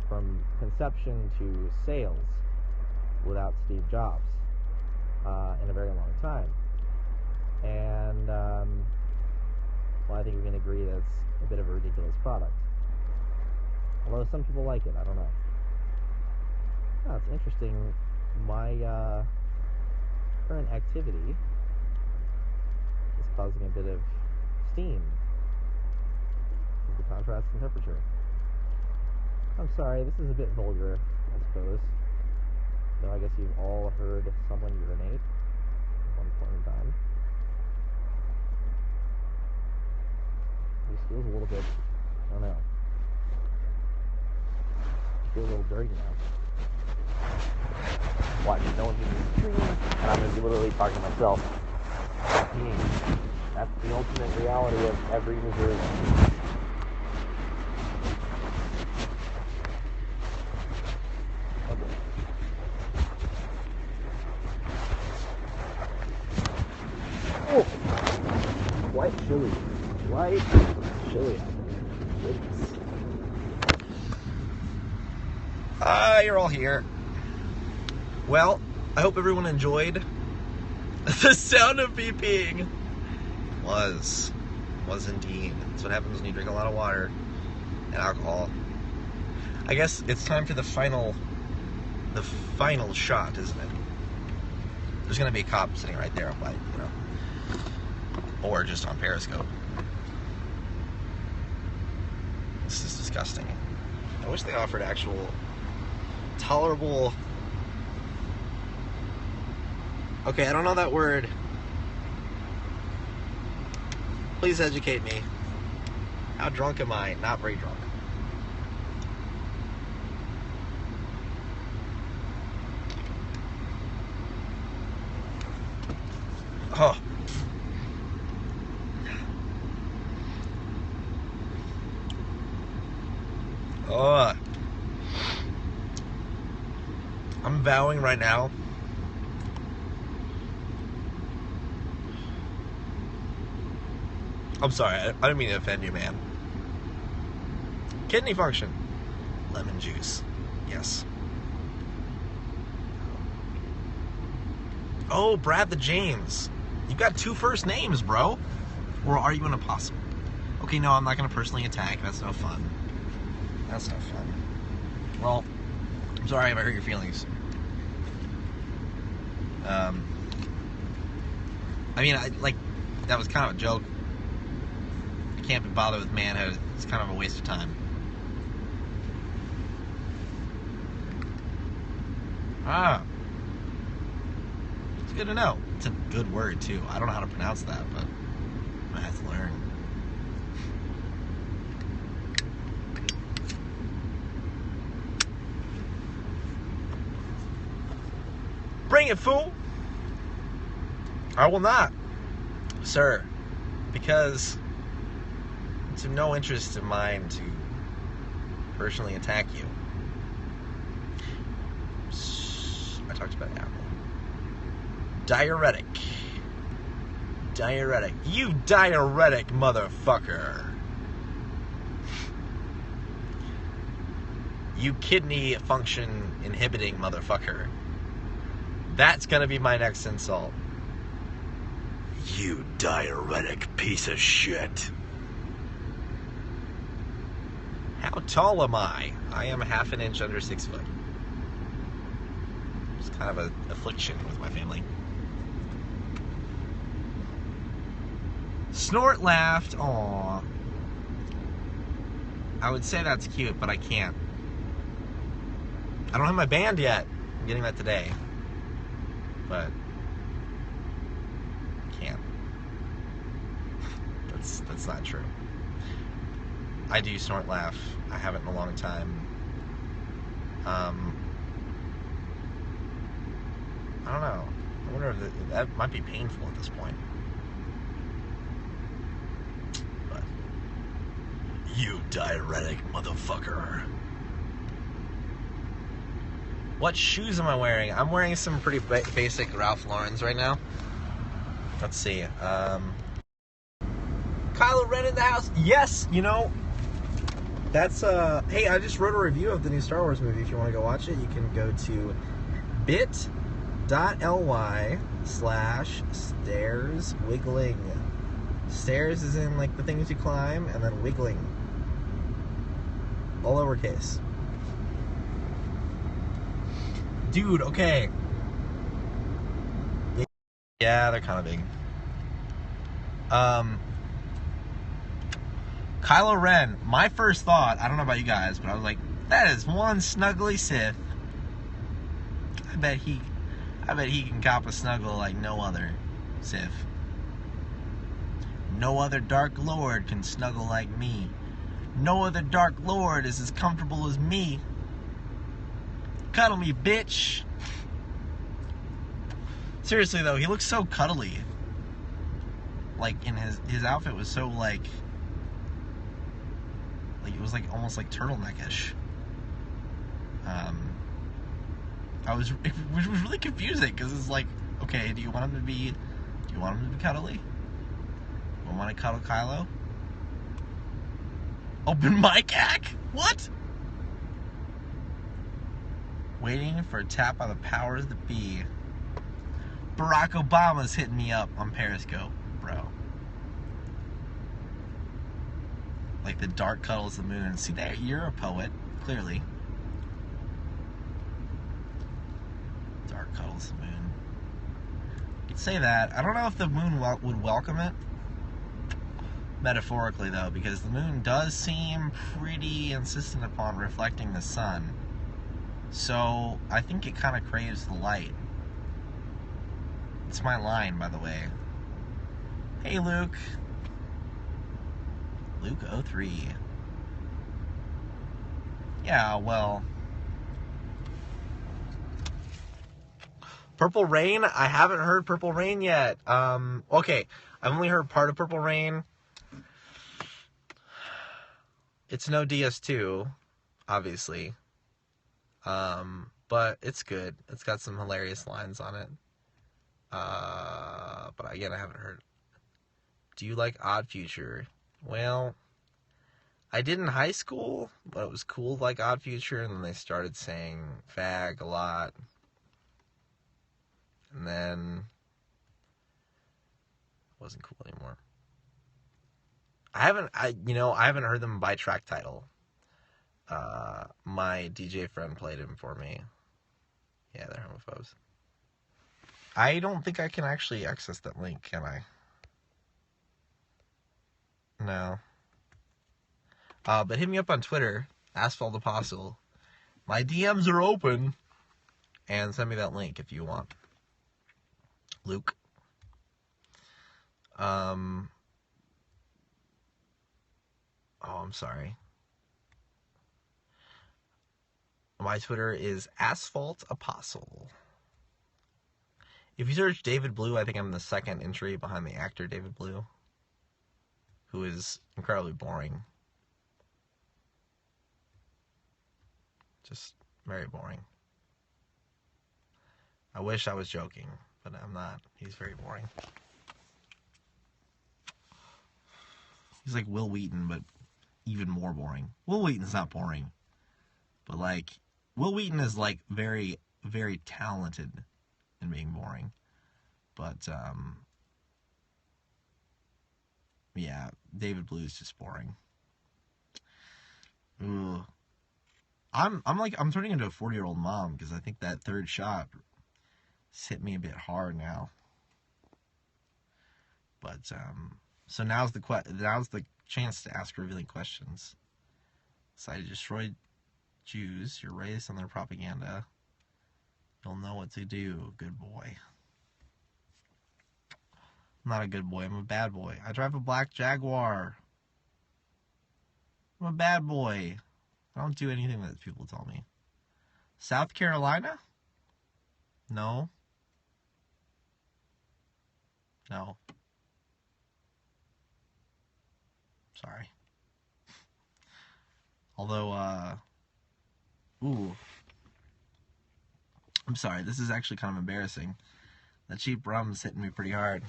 from conception to sales, without Steve Jobs in a very long time. And well, I think we can agree that it's a bit of a ridiculous product. Although some people like it, I don't know. Oh, it's interesting. My current activity is causing a bit of steam with the contrast in temperature. I'm sorry, this is a bit vulgar, I suppose. Though I guess you've all heard someone urinate at one point in time. This feels a little bit, I don't know. I feel a little dirty now. Watch, no one can see the screen, and I'm going to be literally talking to myself. That's the ultimate reality of every Missouri. Okay. Oh! Quite chilly. Quite chilly out there. Goodness. You're all here. Well, I hope everyone enjoyed the sound of me peeing. Was indeed. That's what happens when you drink a lot of water and alcohol. I guess it's time for the final shot, isn't it? There's gonna be a cop sitting right there, but or just on Periscope. This is disgusting. I wish they offered actual tolerable. Okay, I don't know that word. Please educate me. How drunk am I? Not very drunk. Oh. Oh. I'm vowing right now. I'm sorry, I didn't mean to offend you, man. Kidney function. Lemon juice. Yes. Oh, Brad the James. You've got 2 first names, bro. Or are you an apostle? Okay, no, I'm not going to personally attack. That's no fun. That's no fun. Well, I'm sorry if I hurt your feelings. I mean, that was kind of a joke. I can't be bothered with manhood. It's kind of a waste of time. Ah. It's good to know. It's a good word, too. I don't know how to pronounce that, but I have to learn. Bring it, fool! I will not, sir, because it's of no interest of mine to personally attack you. I talked about apple. Diuretic. Diuretic. You diuretic motherfucker. You kidney function inhibiting motherfucker. That's gonna be my next insult. You diuretic piece of shit. How tall am I? I am half an inch under 6 foot. It's kind of an affliction with my family. Snort laughed. Aww. I would say that's cute, but I can't. I don't have my band yet. I'm getting that today. But can't. That's not true. I do snort laugh. I haven't in a long time. I don't know. I wonder if that might be painful at this point. But You diuretic motherfucker. what shoes am I wearing? I'm wearing some pretty basic Ralph Lauren's right now. Let's see. Kylo Ren in the house. Yes, you know, that's hey, I just wrote a review of the new Star Wars movie. If you want to go watch it, you can go to bit.ly/stairs wiggling. Stairs is in like the things you climb, and then wiggling. All lowercase. Dude, okay. Yeah, they're kind of big. Kylo Ren, my first thought, I don't know about you guys, but I was like, that is one snuggly Sith. I bet he can cop a snuggle like no other Sith. No other Dark Lord can snuggle like me. No other Dark Lord is as comfortable as me. Cuddle me, bitch. Seriously though, he looks so cuddly. Like in his outfit was so like it was like almost like turtleneckish. It was really confusing because it's like, okay, do you want him to be cuddly? You want to cuddle Kylo? Open mic act? What? Waiting for a tap on the powers that be. Barack Obama's hitting me up on Periscope, bro. Like the dark cuddles the moon. See there, you're a poet, clearly. Dark cuddles the moon. You could say that. I don't know if the moon would welcome it. Metaphorically, though, because the moon does seem pretty insistent upon reflecting the sun. So, I think it kind of craves the light. It's my line, by the way. Hey, Luke. Luke 03. Yeah, well. Purple Rain? I haven't heard Purple Rain yet. Okay. I've only heard part of Purple Rain. It's no DS2, obviously. But it's good. It's got some hilarious lines on it. But again, I haven't heard. Do you like Odd Future? Well, I did in high school, but it was cool like Odd Future, and then they started saying fag a lot. And then it wasn't cool anymore. I haven't heard them by track title. My DJ friend played him for me. Yeah, they're homophobes. I don't think I can actually access that link, can I? No. But hit me up on Twitter, Asphalt Apostle. My DMs are open. And send me that link if you want. Luke. Oh, I'm sorry. My Twitter is Asphalt Apostle. If you search David Blue, I think I'm the second entry behind the actor David Blue, who is incredibly boring. Just very boring. I wish I was joking, but I'm not. He's very boring. He's like Will Wheaton, but even more boring. Will Wheaton's not boring, but like Will Wheaton is like very, very talented in being boring. But yeah, David Blue's just boring. Ugh. I'm turning into a 40-year-old mom because I think that third shot hit me a bit hard now. But so now's the chance to ask revealing questions. Decided to destroy Jews. You're raised on their propaganda. You'll know what to do, good boy. I'm not a good boy. I'm a bad boy. I drive a black Jaguar. I'm a bad boy. I don't do anything that people tell me. South Carolina? No. No. Sorry. Although, ooh. I'm sorry, this is actually kind of embarrassing. The cheap rum's hitting me pretty hard.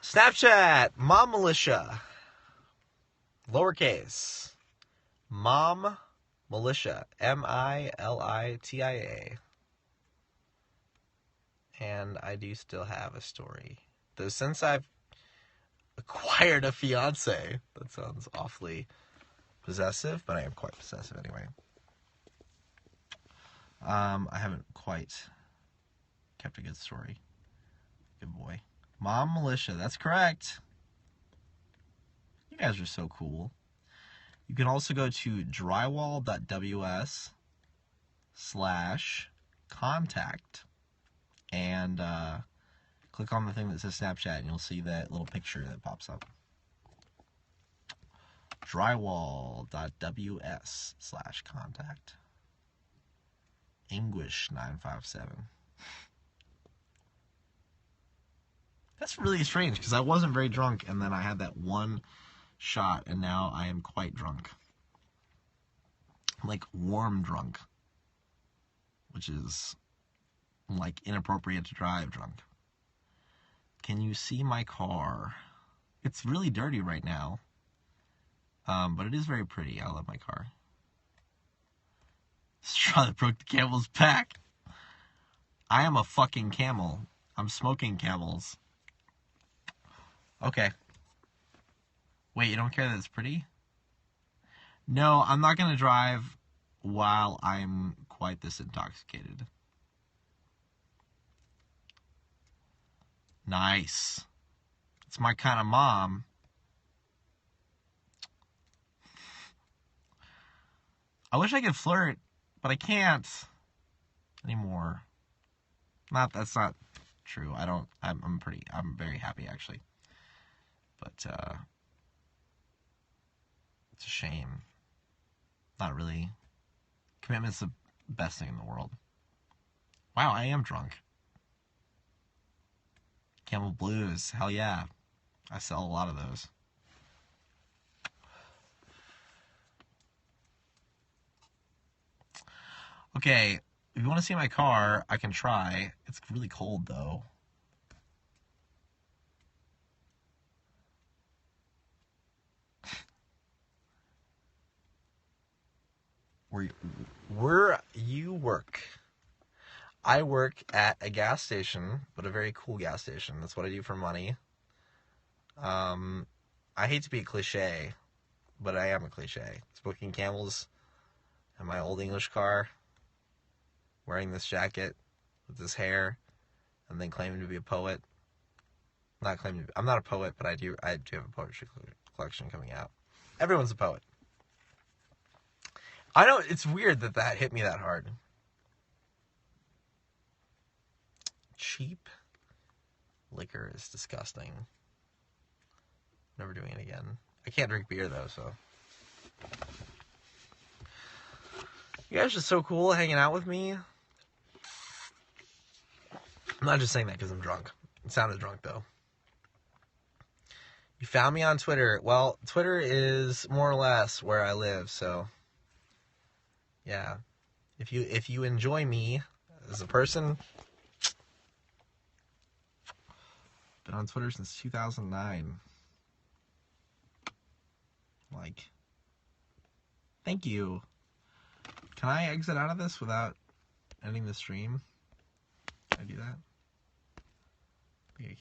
Snapchat, Mom Militia. Lowercase. Mom Militia. MILITIA. And I do still have a story. Though since I've acquired a fiance, that sounds awfully possessive, but I am quite possessive anyway. I haven't quite kept a good story. Good boy. Mom Militia, that's correct. You guys are so cool. You can also go to drywall.ws/contact and click on the thing that says Snapchat and you'll see that little picture that pops up. drywall.ws/contact. English 957. That's really strange because I wasn't very drunk and then I had that one shot and now I am quite drunk. Like warm drunk, which is like inappropriate to drive drunk. Can you see my car? It's really dirty right now, but it is very pretty. I love my car. Straw that broke the camel's back. I am a fucking camel. I'm smoking camels. Okay. Wait, you don't care that it's pretty? No, I'm not gonna drive while I'm quite this intoxicated. Nice. It's my kind of mom. I wish I could flirt, but I can't anymore. That's not true. I'm very happy actually. But it's a shame. Not really. Commitment's the best thing in the world. Wow, I am drunk. Camel Blues, hell yeah. I sell a lot of those. Okay, if you want to see my car, I can try. It's really cold though. Where you work? I work at a gas station, but a very cool gas station. That's what I do for money. I hate to be a cliche, but I am a cliche. Smoking camels in my old English car, wearing this jacket with this hair, and then claiming to be a poet. not claiming I'm not a poet, but I do have a poetry collection coming out. Everyone's a poet. I know it's weird that hit me that hard. Cheap liquor is disgusting. Never doing it again. I can't drink beer though, so. You guys are just so cool hanging out with me. I'm not just saying that because I'm drunk. It sounded drunk though. You found me on Twitter. Well, Twitter is more or less where I live, so yeah. If you enjoy me as a person, been on Twitter since 2009. Like, thank you. Can I exit out of this without ending the stream? Can I do that?